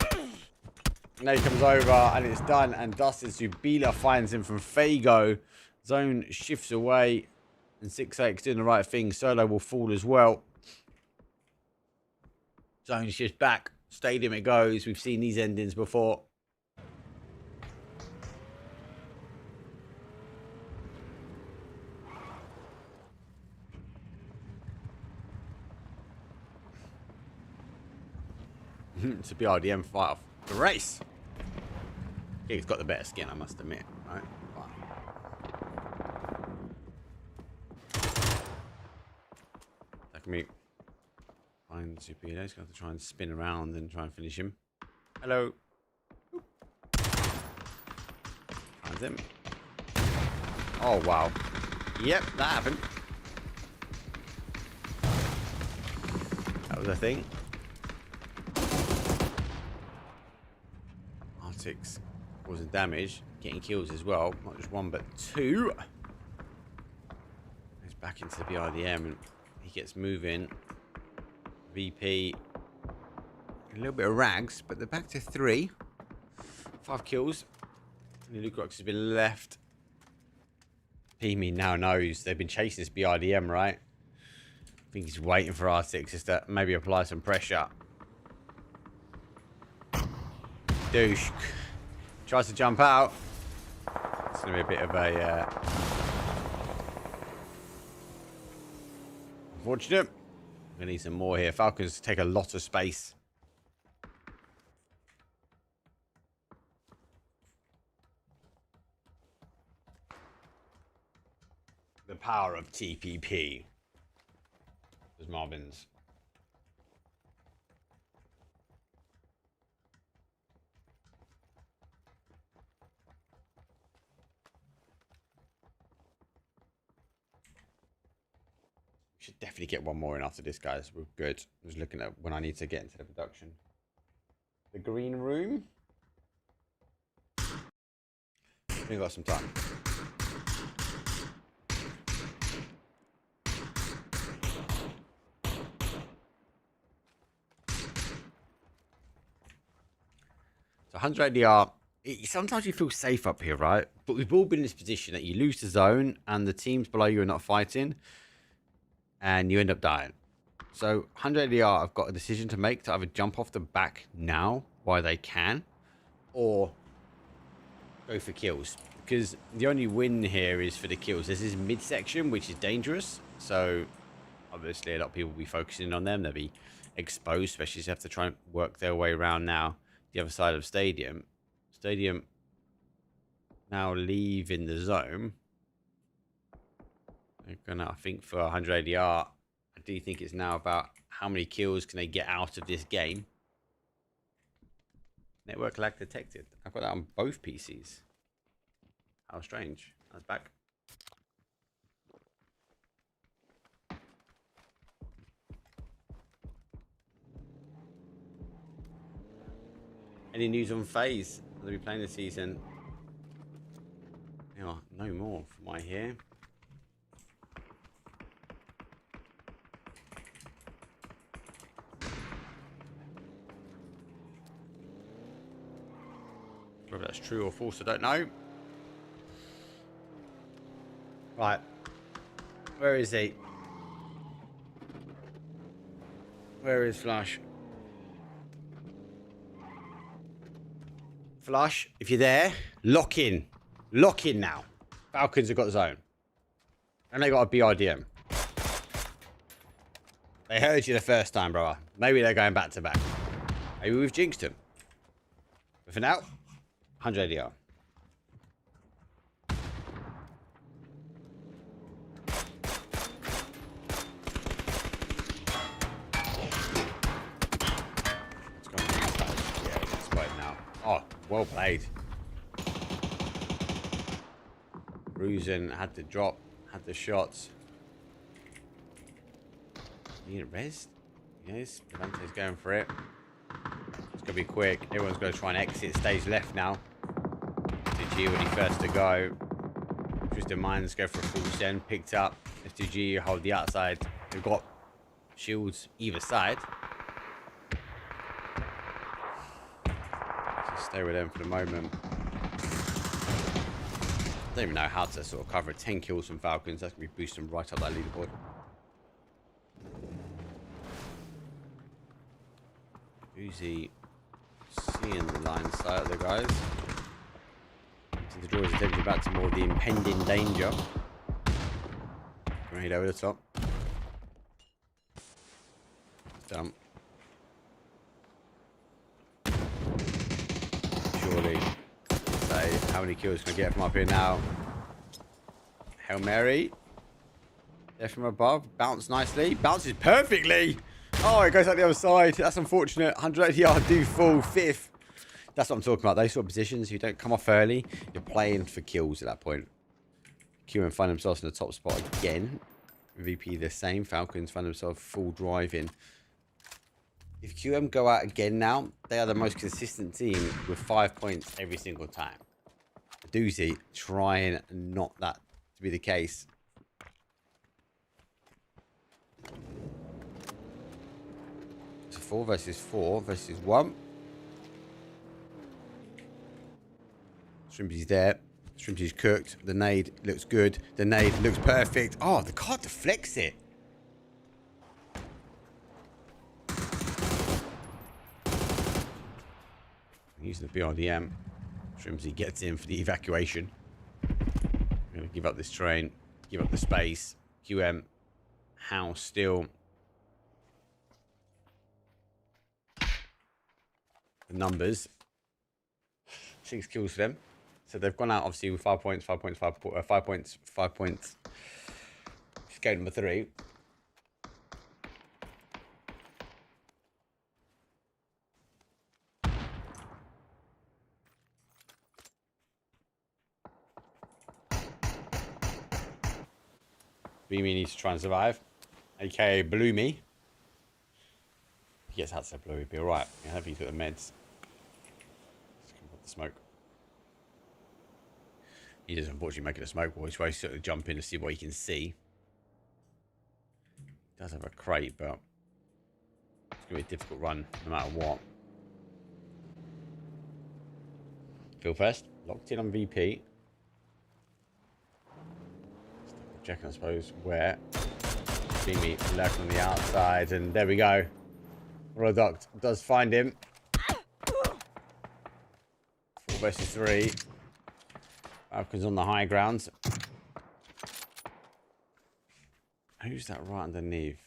And now he comes over and it's done. And Dustin Zubila finds him from Fago. Zone shifts away. And 6X doing the right thing. Solo will fall as well. Zone shifts back. Stadium it goes. We've seen these endings before. It's a BRDM fight off the race. He's got the better skin, I must admit, right? Wow. That can be finds Super He's going to have to try and spin around and try and finish him. Hello. Finds him. Oh, wow. Yep, that happened. That was a thing. Arctic's causing damage, getting kills as well. Not just one, but two. He's back into the BRDM and he gets moving. VP. A little bit of rags, but they're back to 3. 5 kills. And Lucrox has been left. PME now knows they've been chasing this BRDM, right? I think he's waiting for R6 just to maybe apply some pressure. Douche. Tries to jump out. It's going to be a bit of a... unfortunate. We're going to need some more here. Falcons take a lot of space. The power of TPP. There's Marvin's. Should definitely get one more in after this, guys. We're good. I was looking at when I need to get into the production. The green room. We've got some time. So 100 ADR. Sometimes you feel safe up here, right? But we've all been in this position that you lose the zone and the teams below you are not fighting. And you end up dying. So 100 ADR have got a decision to make to either jump off the back now while they can, or go for kills. Because the only win here is for the kills. This is midsection, which is dangerous. So obviously a lot of people will be focusing on them. They'll be exposed, especially if they have to try and work their way around now the other side of stadium. Stadium now leaving the zone. They're gonna, I think, for 100 ADR, I do think it's now about how many kills can they get out of this game. Network lag detected. I've got that on both PCs. How strange. That's back. Any news on FaZe? Will they be playing this season? Yeah, no more from what I hear. Whether that's true or false, I don't know. Right. Where is he? Where is Flush? Flush, if you're there, lock in. Lock in now. Falcons have got zone. And they got a BRDM. They heard you the first time, brother. Maybe they're going back to back. Maybe we've jinxed them. But for now, 100 ADR. Well played. Bruisen had the drop, had the shots. Need a rest? Yes, Levante's going for it. It's going to be quick. Everyone's going to try and exit stage left now. FTG will be first to go. Twisted Minds go for a full send. Picked up. FTG hold the outside. They've got shields either side. Stay with them for the moment. I don't even know how to sort of cover 10 kills from Falcons. That's going to be boosting right up that leaderboard. Uzi seeing the line of sight of the guys. To draw his attention back to more of the impending danger. Grenade over the top. Dump. Surely. Say, how many kills can I get from up here now? Hail Mary. There from above. Bounce nicely. Bounces perfectly. Oh, it goes out the other side. That's unfortunate. 180 yard do fall 5th. That's what I'm talking about. Those sort of positions, you don't come off early. You're playing for kills at that point. QM find themselves in the top spot again. VP the same. Falcons find themselves full driving. If QM go out again now, they are the most consistent team with 5 points every single time. Doozy trying not that to be the case. So 4 versus 4 versus 1. Shrimpy's there. Shrimpy's cooked. The nade looks good. The nade looks perfect. Oh, the card deflects it. Using the BRDM. Shrimpy gets in for the evacuation. I'm going to give up this train. Give up the space. QM. House still. The numbers. 6 kills for them. So they've gone out obviously with 5 points, 5 points, 5 points, 5 points. Game number 3. Beamy needs to try and survive. AKA Bloomy. He gets out to Blue, he'll be alright. I hope he's got the meds. Let's come up the smoke. He does unfortunately make it a smoke wall. He's supposed to sort of jump in to see what he can see. He does have a crate, but it's going to be a difficult run no matter what. Phil first. Locked in on VP. Checking, I suppose, where. Beamy left on the outside, and there we go. Rodoct does find him. 4 versus 3. Falcons on the high ground. Who's that right underneath?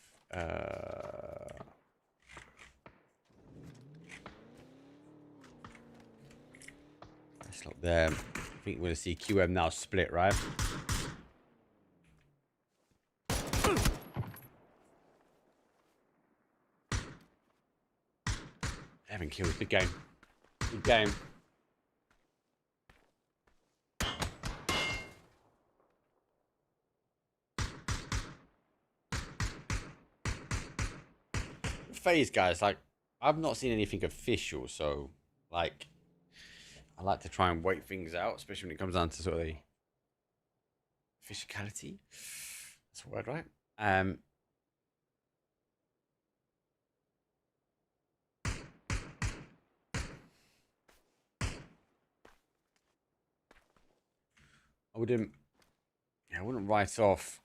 Let's look there. I think we're going to see QM now split, right? Evan kills. Good game. Good game. FaZe guys, like, I've not seen anything official, so like I like to try and wait things out, especially when it comes down to sort of the physicality. That's a word, right? I wouldn't write off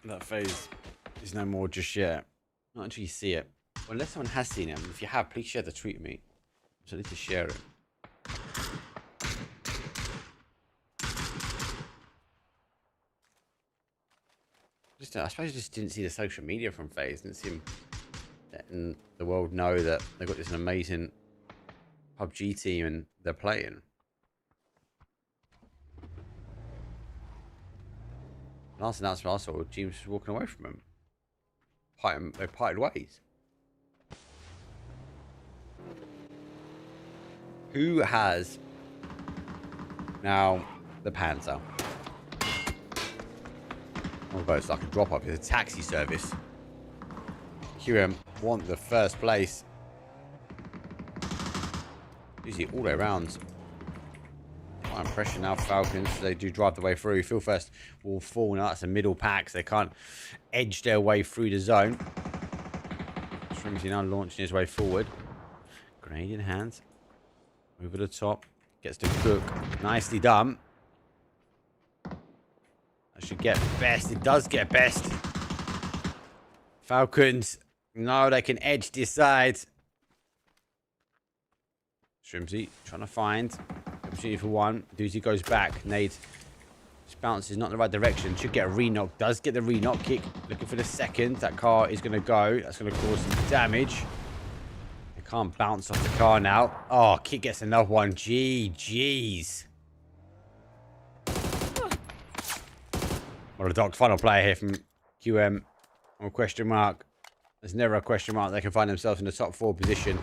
that FaZe is no more just yet. Not until you see it. Well, unless someone has seen it. If you have, please share the tweet with me. So I need to share it. I suppose I just didn't see the social media from FaZe. Didn't see him letting the world know that they've got this amazing PUBG team and they're playing. Last announcement I saw, James was walking away from him. They parted ways. Who has now the Panzer? Although it's like a drop off, it's a taxi service. QM want the first place. Usually all the way around. Quite impression now, Falcons. They do drive the way through. Phil first will fall. Now that's a middle pack, so they can't edge their way through the zone. Shrimpy now launching his way forward. Grenade in hand. Over the top. Gets to cook. Nicely done. That should get best. It does get best. Falcons. No, they can edge this side. Shrimpy trying to find opportunity for one. Doozy goes back. Nade just bounces not in the right direction. Should get a re-knock. Does get the re-knock kick. Looking for the second. That car is going to go. That's going to cause some damage. They can't bounce off the car now. Oh, kick gets another one. GG's. Well, the dog final player here from QM. or question mark. There's never a question mark. They can find themselves in the top 4 position.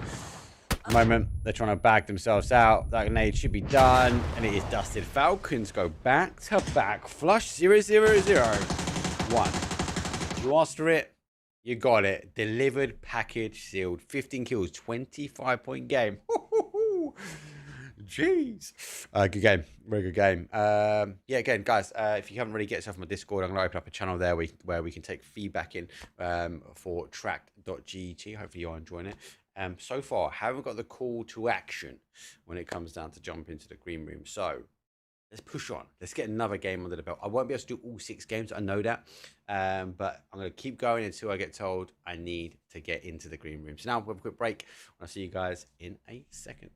At the moment, they're trying to bag themselves out. That grenade should be done, and it is dusted. Falcons go back to back. Flush 0-0-0-1. You asked for it. You got it. Delivered, packaged, sealed. 15 kills, 25-point game. Jeez. Good game. Very good game. Yeah, again, guys, if you haven't really get yourself on my Discord, I'm going to open up a channel there where we can take feedback in for tracked.gt. Hopefully you are enjoying it. So far, haven't got the call to action when it comes down to jump into the green room. So let's push on. Let's get another game under the belt. I won't be able to do all 6 games. I know that. But I'm going to keep going until I get told I need to get into the green room. So now we'll have a quick break. I'll see you guys in a second.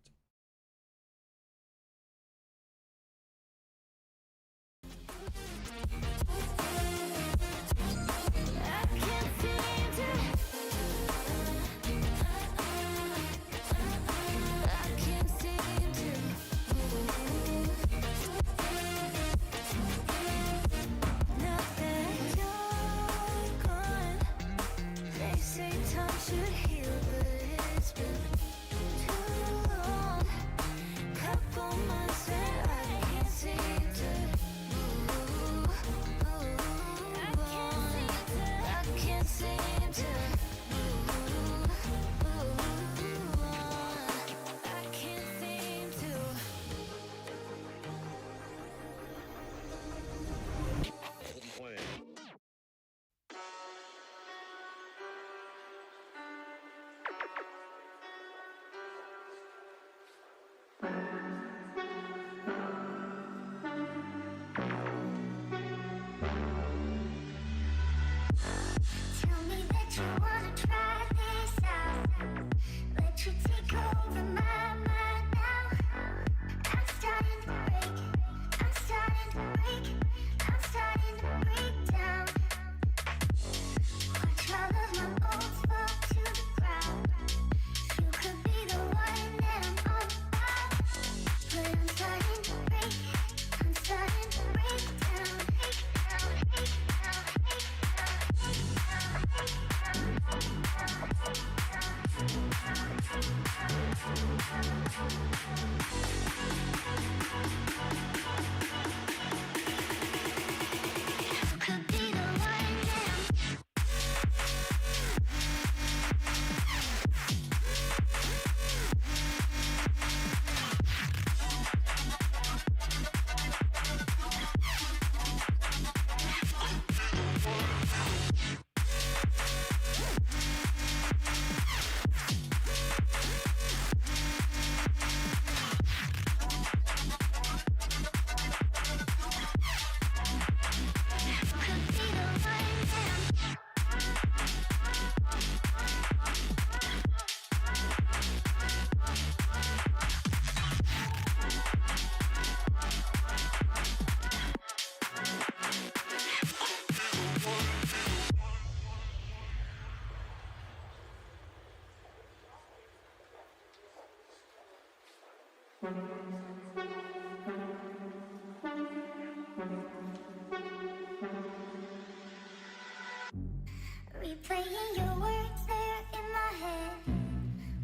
Replaying your words there in my head.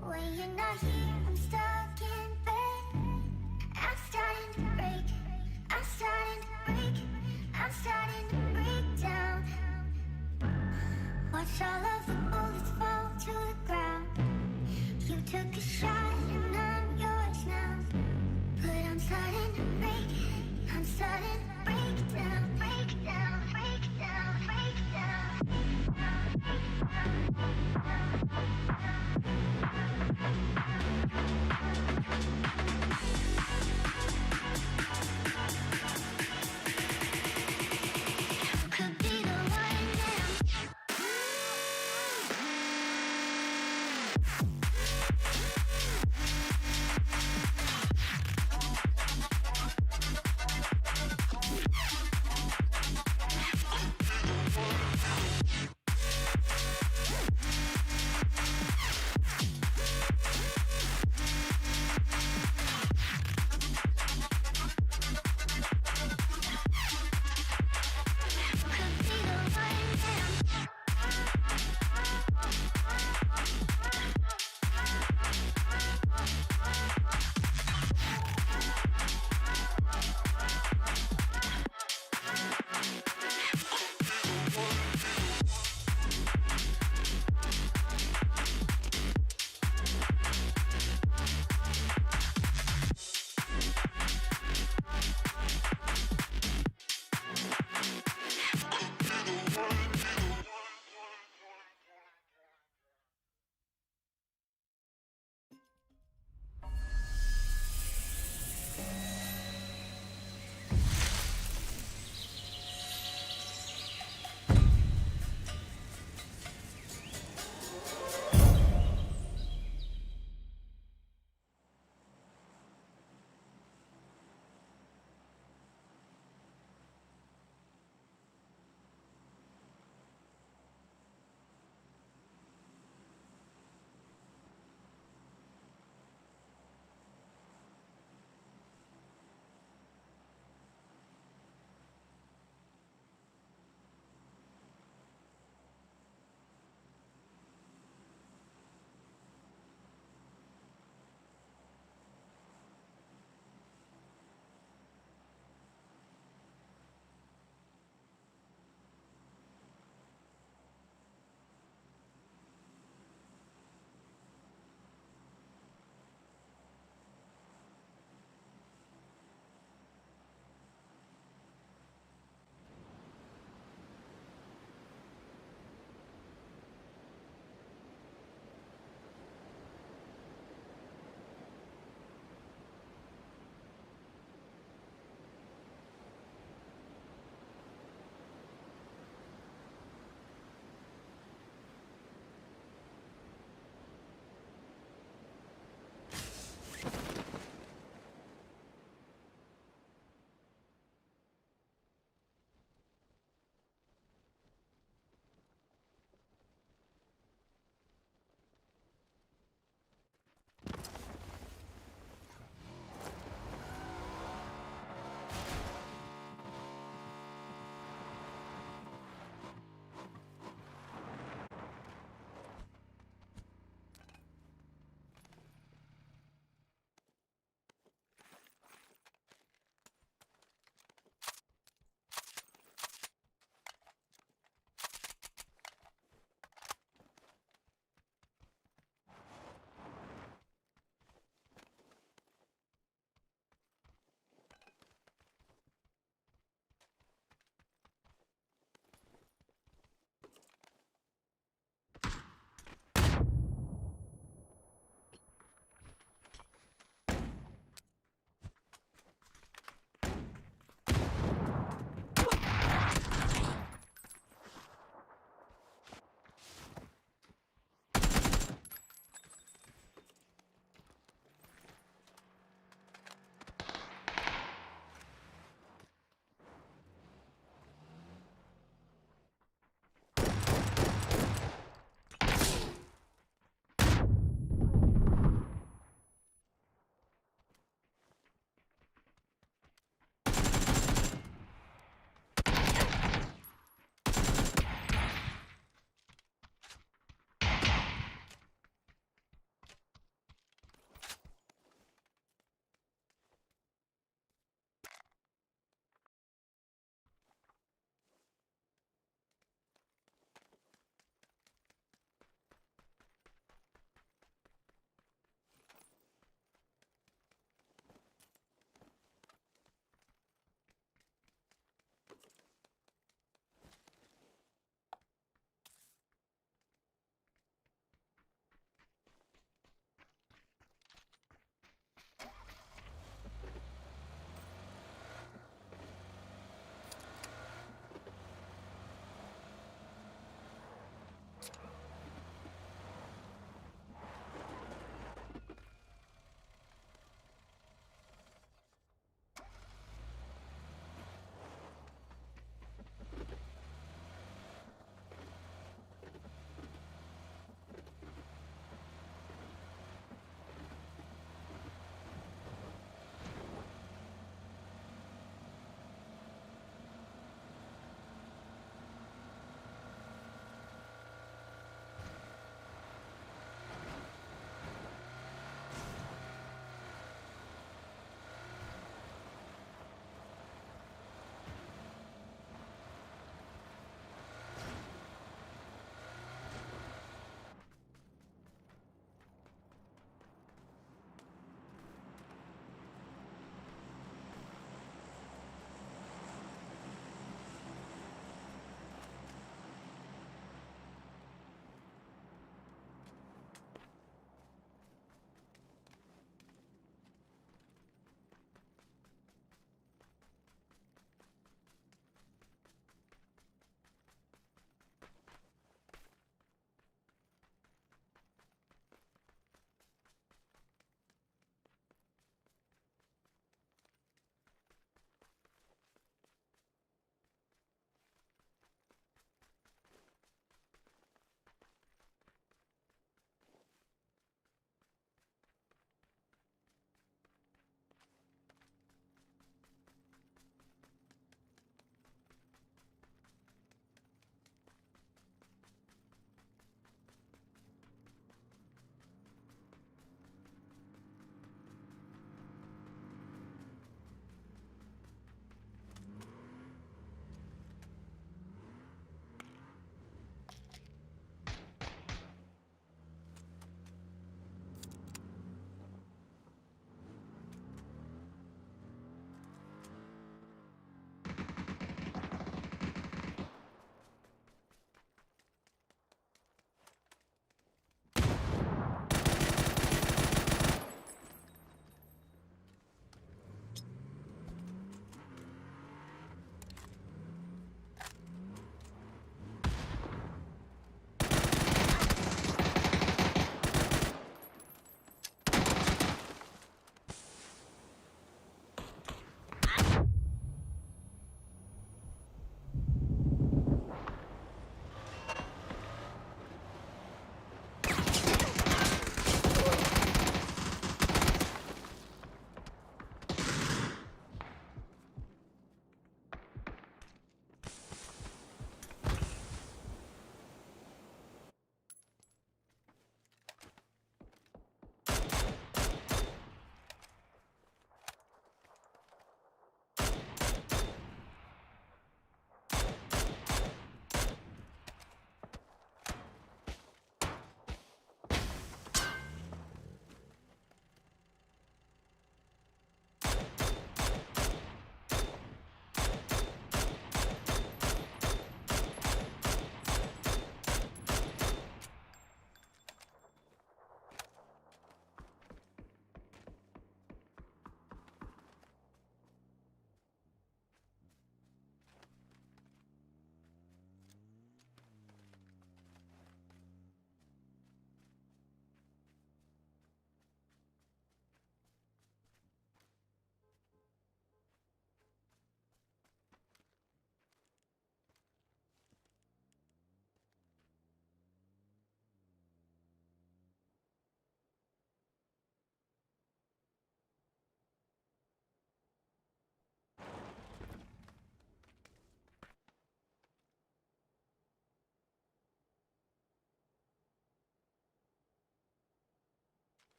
When you're not here, I'm stuck in bed. I'm starting to break. I'm starting to break. I'm starting to break down. Watch all of the bullets fall to the ground. You took a shot and I'm yours now. Put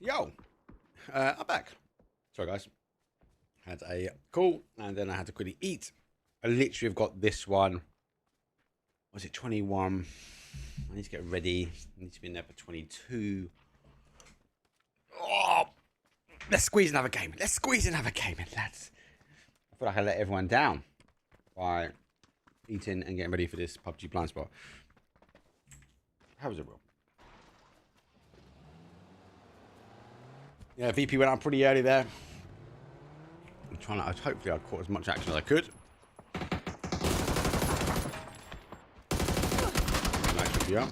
Yo, I'm back. Sorry, guys. Had a call and then I had to quickly eat. I literally have got this one. Was it 21? I need to get ready. I need to be in there for 22. Oh, let's squeeze another game. Let's squeeze another game in, lads. I feel like I let everyone down by eating and getting ready for this PUBG blind spot. How was it, Will? Yeah, VP went out pretty early there. I'm trying to, hopefully I caught as much action as I could. Nice review up.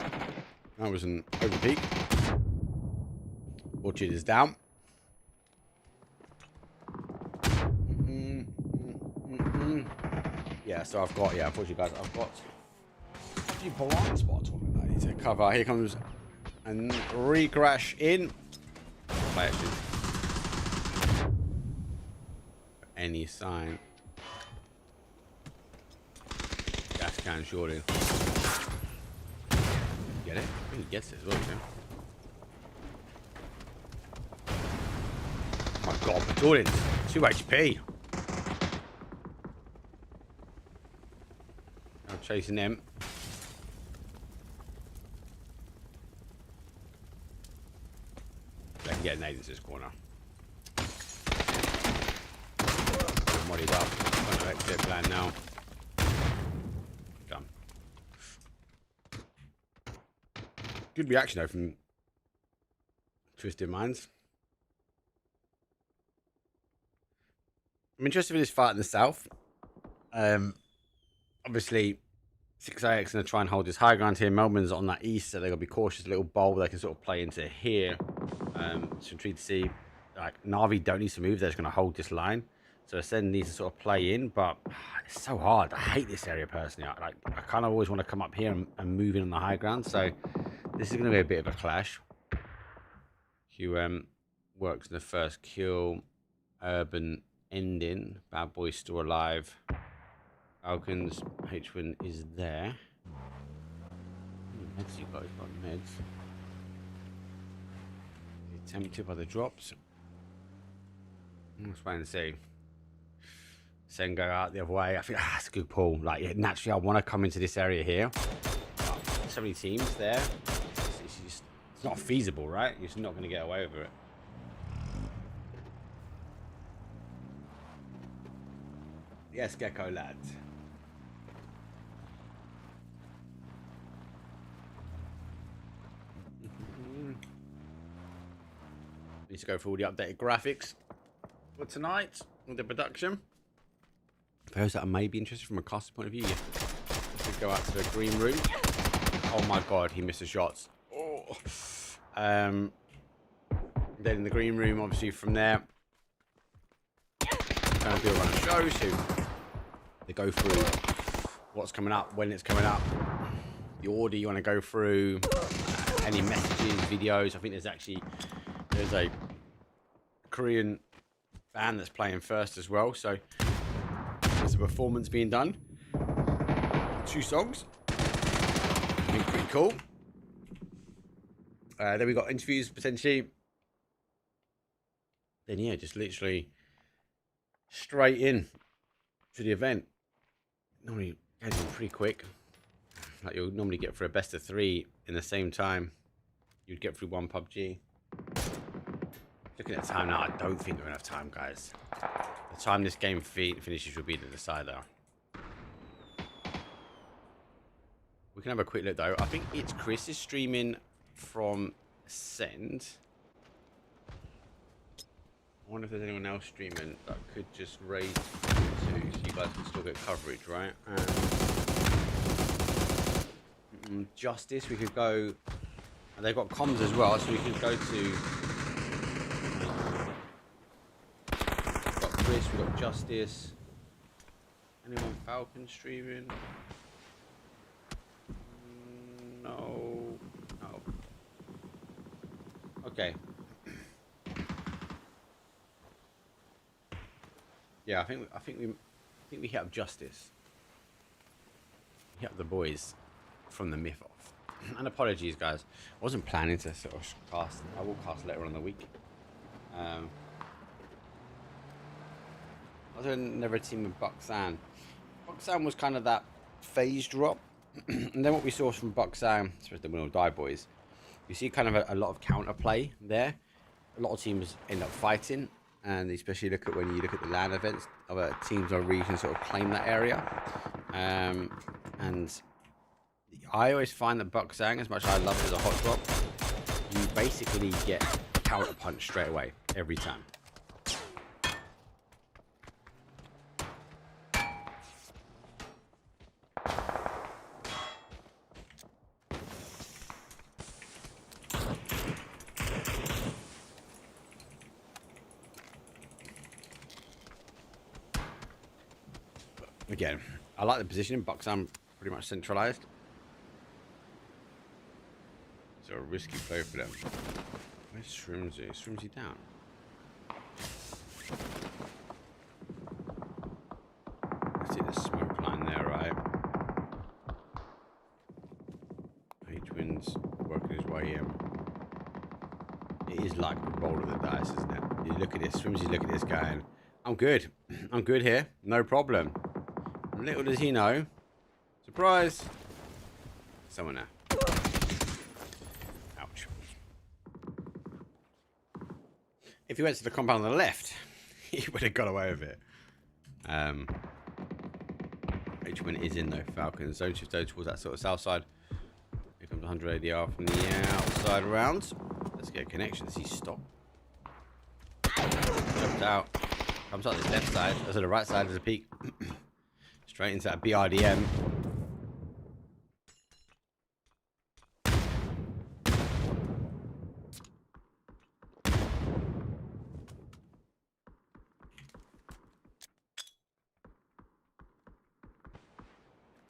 That was an overpeak. Orchard is down. Yeah, so I've got, unfortunately guys, I've got a few blind spots I need to cover. Here comes a re-crash in. Play action. Any sign. Gas can shorting. Get it? I think he gets it as well, yeah. Oh my god, Jordan, 2 HP. I'm chasing them. They can get nades in this corner. I'm worried up. I'm going to exit plan now. Done. Good reaction though from Twisted Minds. I'm interested in this fight in the south. Obviously, 6AX is going to try and hold this high ground here. Melbourne's on that east, so they're going to be cautious. A little bowl they can sort of play into here. So intrigued to see, like, Na'Vi don't need to move. They're just going to hold this line. So Ascend needs to sort of play in, but it's so hard. I hate this area personally. I kind of always want to come up here and move in on the high ground. So this is going to be a bit of a clash. QM works in the first kill. Urban ending. Bad Boy still alive. Falcons, H1 is there. Meds, you guys got meds. Tempted by the drops. Let's wait and see. Sen go out the other way. I think that's a good pull. Like, yeah, naturally, I want to come into this area here. But so many teams there. It's not feasible, right? You're just not going to get away with it. Yes, Gecko lads. Need to go through all the updated graphics for tonight with the production. For those that may be interested from a caster point of view, you go out to the green room. Oh my god, he missed the shots. Oh. Then in the green room, obviously from there, going to do a run of shows. So they go through what's coming up, when it's coming up, the order you want to go through, any messages, videos. I think there's a Korean band that's playing first as well, so there's a performance being done. 2 songs, been pretty cool. Then we got interviews potentially. Then yeah, just literally straight in to the event. Normally goes in pretty quick. Like you'll normally get for a best of 3 in the same time you'd get through one PUBG. Looking at the time now, I don't think we're enough time, guys. The time this game finishes will be the decider. We can have a quick look though. I think it's Chris is streaming from Send. I wonder if there's anyone else streaming that could just raise to so you guys can still get coverage, right? Justice, we could go. And they've got comms as well, so we could go to. We've got Chris, we've got Justice. Anyone Falcon streaming? No. No. Okay. Yeah, I think we hit up Justice. We hit up the boys from the myth off. And apologies, guys. I wasn't planning to sort of cast. I will cast later on in the week. I was in never a team with Buxan. Buxan was kind of that phase drop. And then what we saw from Buxan, especially the Win or Die boys, you see kind of a lot of counterplay there. A lot of teams end up fighting. And especially when you look at the LAN events, other teams or regions sort of claim that area. And I always find that Buxang, as much as I love it as a hot drop, you basically get counter punch straight away every time. Again, I like the positioning. Buxang pretty much centralized. So a risky play for them. Where's Shrimsy? Is Shrimsy down? I see the smoke line there, right? H-Win's working his way in. It is like the roll of the dice, isn't it? You look at this, Shrimsy look at this going, I'm good. I'm good here. No problem. Little does he know. Surprise! Someone there. Ouch. If he went to the compound on the left, he would have got away with it. H-Win is in though. Falcon. Zone shift towards that sort of south side. Here comes 100 ADR from the outside round. Let's get a connection. Does he stop? Jumped out. Comes out this left side. That's on the right side. There's a peek. Straight into that BRDM.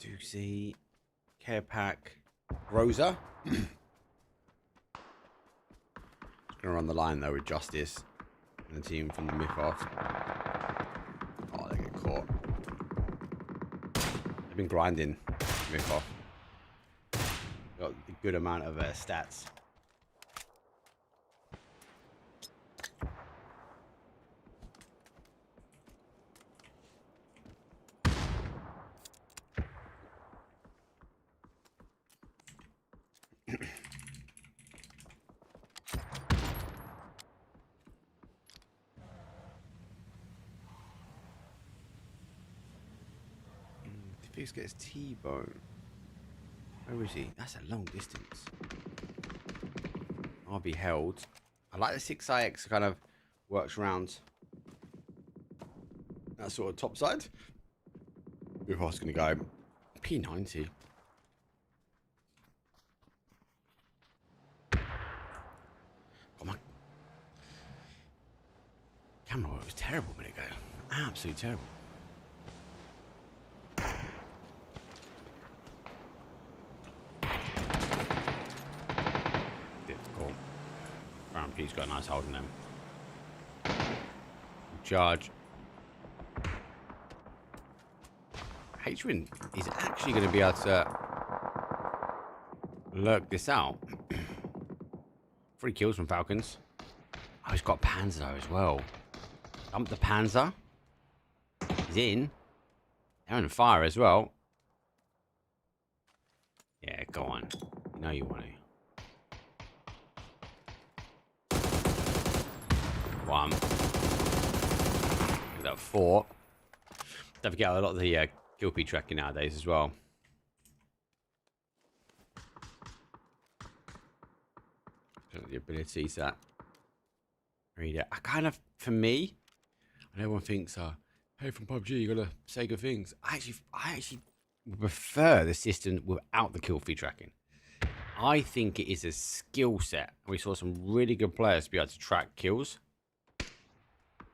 Doozy. Care pack. Rosa. Just gonna run the line though with Justice and the team from the myth off. Oh, they get caught. Been grinding myth off. Got a good amount of stats. Fix gets T-bone. Where is he? That's a long distance. I'll be held. I like the 6IX kind of works around that sort of top side. If I was going to go P90. Oh my. Camera work was terrible a minute ago. Absolutely terrible. He's got a nice hold on them. Charge. H-Win is actually going to be able to lurk this out. 3 kills from Falcons. Oh, he's got Panzer though as well. Dump the Panzer. He's in. They're on fire as well. Yeah, go on. You know you want to. 1. Is that 4? Don't forget a lot of the kill feed tracking nowadays as well. The abilities that read it. I kind of, for me, and everyone thinks, hey, from PUBG, you gotta say good things. I actually prefer the system without the kill feed tracking. I think it is a skill set. We saw some really good players be able to track kills.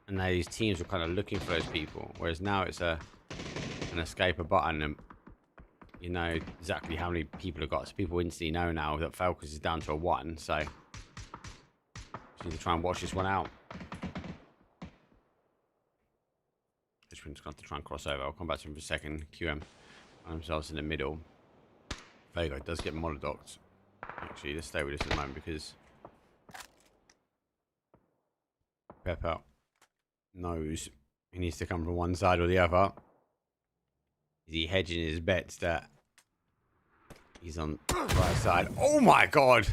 And these teams were kind of looking for those people. Whereas now it's an escape a button and you know exactly how many people have got. So people instantly know now that Falcons is down to a 1. So just need to try and watch this one out. This one's going to have to try and cross over. I'll come back to him for a second. QM on themselves in the middle. Vago does get monodocked. Actually, let's stay with this at the moment because Pepper knows he needs to come from one side or the other. Is he hedging his bets that he's on the right side? Oh my god!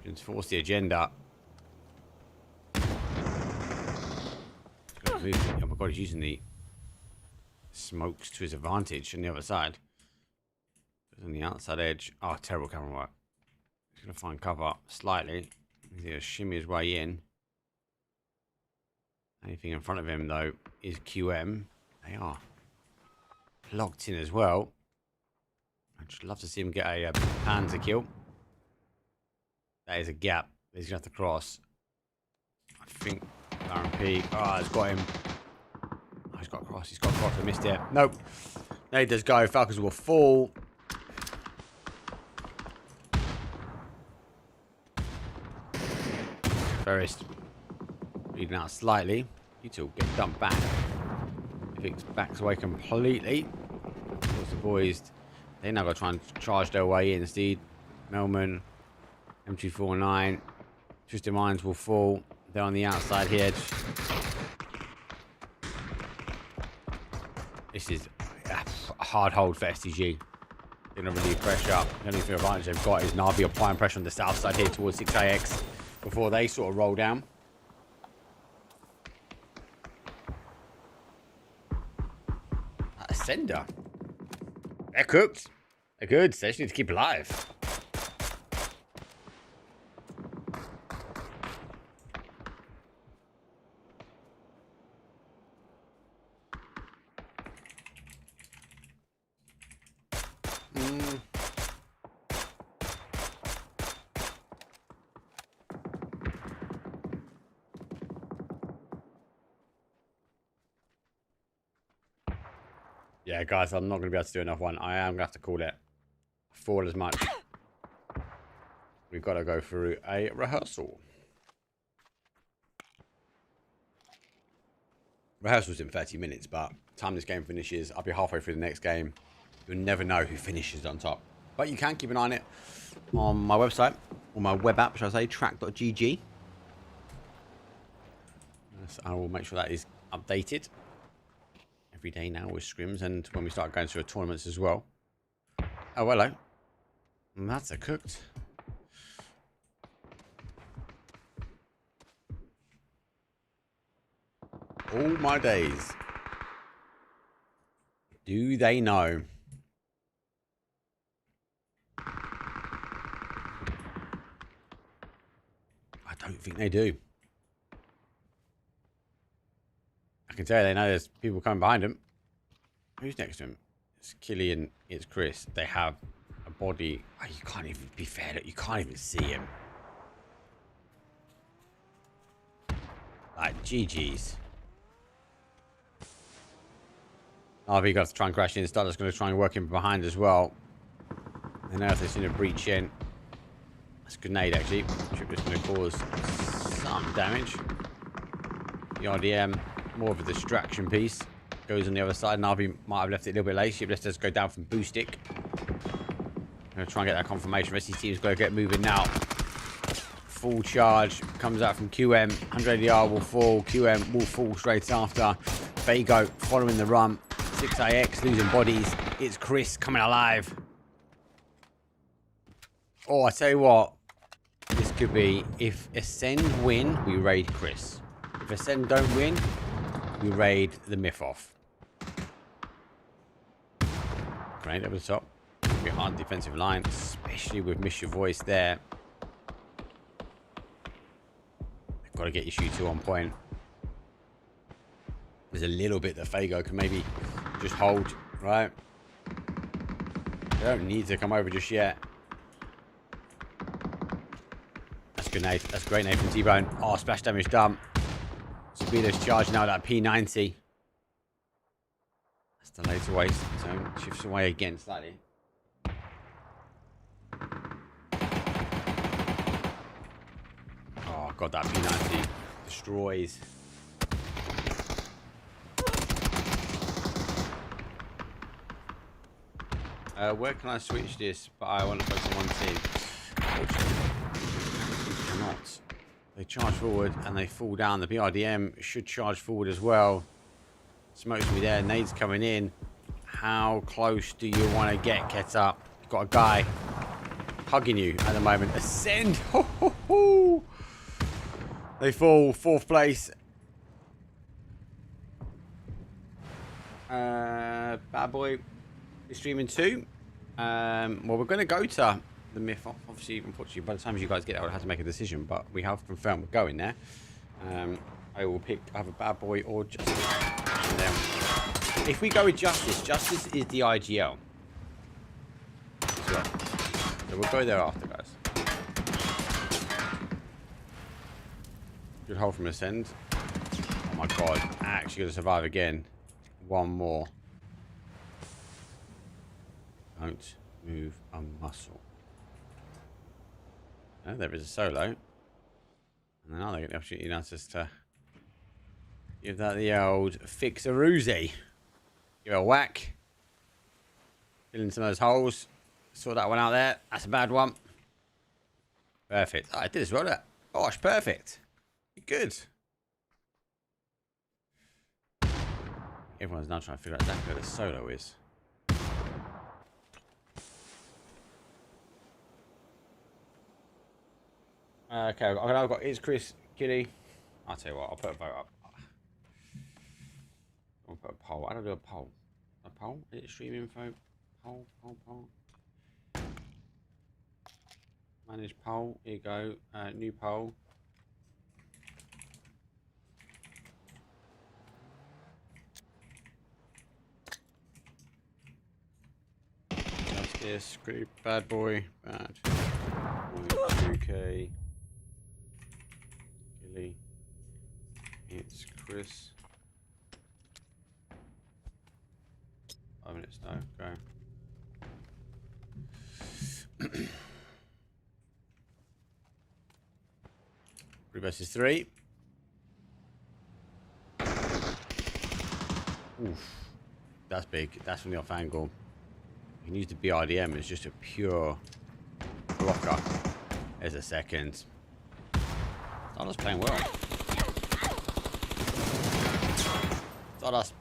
Just force the agenda. Oh my god, he's using the smokes to his advantage on the other side. On the outside edge. Oh, terrible camera work. He's going to find cover slightly. He's going to shimmy his way in. Anything in front of him, though, is QM. They are locked in as well. I'd just love to see him get a Panzer kill. That is a gap he's going to have to cross. I think Baron P. Oh, he's got him. Oh, he's got to cross. He's got to cross. I missed it. Nope. There he does go. Falcons will fall. Ferris leading out slightly. You two get dumped back. If it backs away completely, because the boys, they now got to try and charge their way in. Instead, Melman, M249, Twisted Minds will fall. They're on the outside here. This is a hard hold for STG. They're going to relieve pressure. The only thing advantage they've got is Navi applying pressure on the south side here towards 6AX before they sort of roll down. Ascender. They're cooked. They're good. They just need to keep alive. Yeah, guys, I'm not going to be able to do enough one. I am going to have to call it forward as much. We've got to go through a rehearsal. Rehearsal's in 30 minutes, but time this game finishes, I'll be halfway through the next game. You'll never know who finishes on top. But you can keep an eye on it on my website, or my web app, shall I say, track.gg. Yes, I will make sure that is updated every day now with scrims, and when we start going through tournaments as well. Oh, hello. And that's a cooked. All my days. Do they know? I don't think they do. I can tell you they know there's people coming behind him. Who's next to him? It's Killian, it's Chris. They have a body. Oh, you can't even be fair. You can't even see him. Like, GG's. RV got to try and crash in. Starter's going to try and work him behind as well. And now if they've seen a breach in. That's a grenade, actually. Trip just going to cause some damage. The RDM, more of a distraction piece. Goes on the other side. Navi might have left it a little bit late. She left us go down from boost stick. Going to try and get that confirmation. The rest of his team's got to get moving now. Full charge comes out from QM. 180R will fall. QM will fall straight after. Fago following the run. 6AX losing bodies. It's Chris coming alive. Oh, I tell you what. This could be, if Ascend win, we raid Chris. If Ascend don't win, we raid the myth off. Grenade over the top. Behind defensive line, especially with Miss Your Voice there. They've got to get your shoot 2 on point. There's a little bit that Fago can maybe just hold, right? They don't need to come over just yet. That's good, Nate. That's great, Nate from T-Bone. Oh, splash damage done. Speedo's charging now that P90. That's the later waste. So shifts away again slightly. Oh, God, that P90 destroys. Where can I switch this? But I want to focus on one team. Unfortunately, cannot. They charge forward and they fall down. The BRDM should charge forward as well. Smokes me there. Nade's coming in. How close do you want to get, Keta? You've got a guy hugging you at the moment. Ascend. Ho, ho, ho. They fall. 4th place. Bad boy is streaming too. Well, we're going to go to the myth. Obviously, unfortunately, by the time you guys get there, I'll have to make a decision. But we have confirmed we're going there. I will pick either Bad Boy or Justice. If we go with Justice, Justice is the IGL. So we'll go there after, guys. Good hold from Ascend. Oh my god, actually going to survive again. One more. Don't move a muscle. Oh, there is a solo. And now they get the opportunity now just to give that the old fix-a-roozy. Give it a whack. Fill in some of those holes. Sort that one out there. That's a bad one. Perfect. Oh, I did as well. That. Gosh, perfect. Good. Everyone's now trying to figure out exactly where the solo is. Okay, I've got is Chris Giddy. I'll tell you what, I'll put a vote up. I'll put a poll. How do I do a poll? A poll? Is it stream info? Poll. Manage poll. Here you go. New poll. Justice, Script, Bad Boy, Bad Boy, 2K, Gilly, it's Chris. 5 minutes now, go. 3 versus 3. Oof. That's big. That's from the off angle. You can use the BRDM as just a pure blocker. There's a second. Stardust playing well. Stardust,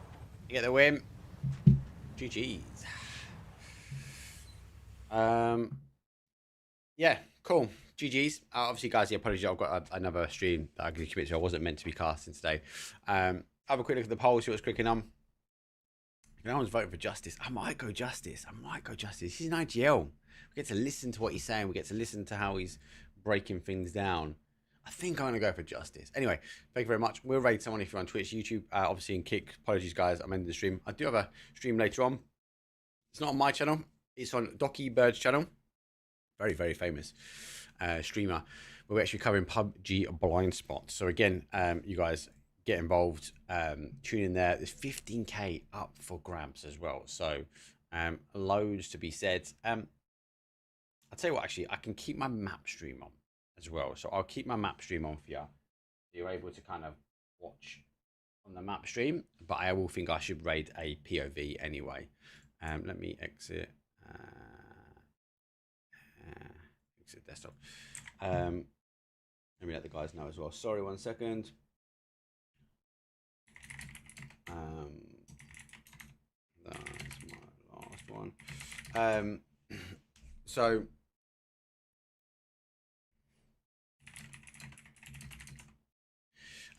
you get the win. GG's. Yeah, cool. GG's. Obviously, guys, yeah, apologies. I've got another stream that I can commit to. I wasn't meant to be casting today. Have a quick look at the poll, see what's clicking on. No one's voting for Justice. I might go Justice. He's an IGL. We get to listen to what he's saying. We get to listen to how he's breaking things down. I think I'm going to go for Justice. Anyway, thank you very much. We'll raid someone if you're on Twitch, YouTube, obviously, and Kick. Apologies, guys. I'm ending the stream. I do have a stream later on. It's not on my channel. It's on Docky Bird's channel. Very, very famous streamer. We're actually covering PUBG blind spots. So again, you guys get involved, tune in there. There's 15k up for grabs as well. So loads to be said. I'll tell you what, actually, I can keep my map stream on as well. So I'll keep my map stream on for you. You're able to kind of watch on the map stream, but I will think I should raid a POV anyway. Let me exit. Exit desktop. Let me let the guys know as well. Sorry, 1 second. That's my last one. So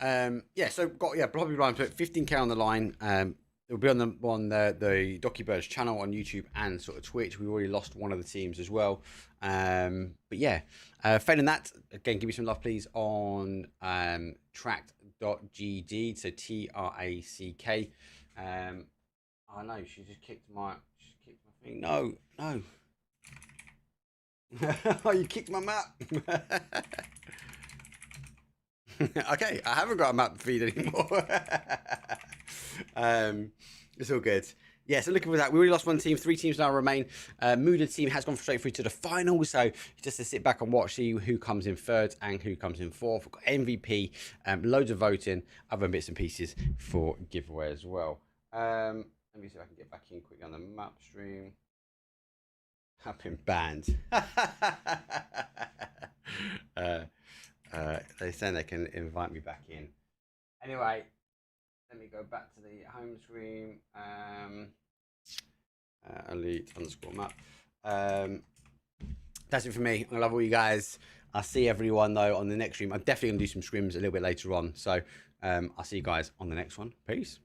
yeah, so got probably around 15k on the line. It'll be on the Docky Birds channel on YouTube and sort of Twitch. We already lost one of the teams as well. But yeah, failing that, again, give me some love, please, on track.gd. So TRACK. Oh no, she just kicked my thing. No. Oh, you kicked my map. Okay, I haven't got a map feed anymore. It's all good. Yeah, so looking for that. We already lost one team. 3 teams now remain. Muda team has gone straight through to the final. So just to sit back and watch, see who comes in third and who comes in fourth. We've got MVP, loads of voting, other bits and pieces for giveaway as well. Let me see if I can get back in quickly on the map stream. I've been banned. They're saying they can invite me back in. Anyway, let me go back to the home screen. Elite underscore map. That's it for me. I love all you guys. I'll see everyone though on the next stream. I'm definitely gonna do some scrims a little bit later on. So I'll see you guys on the next one. Peace.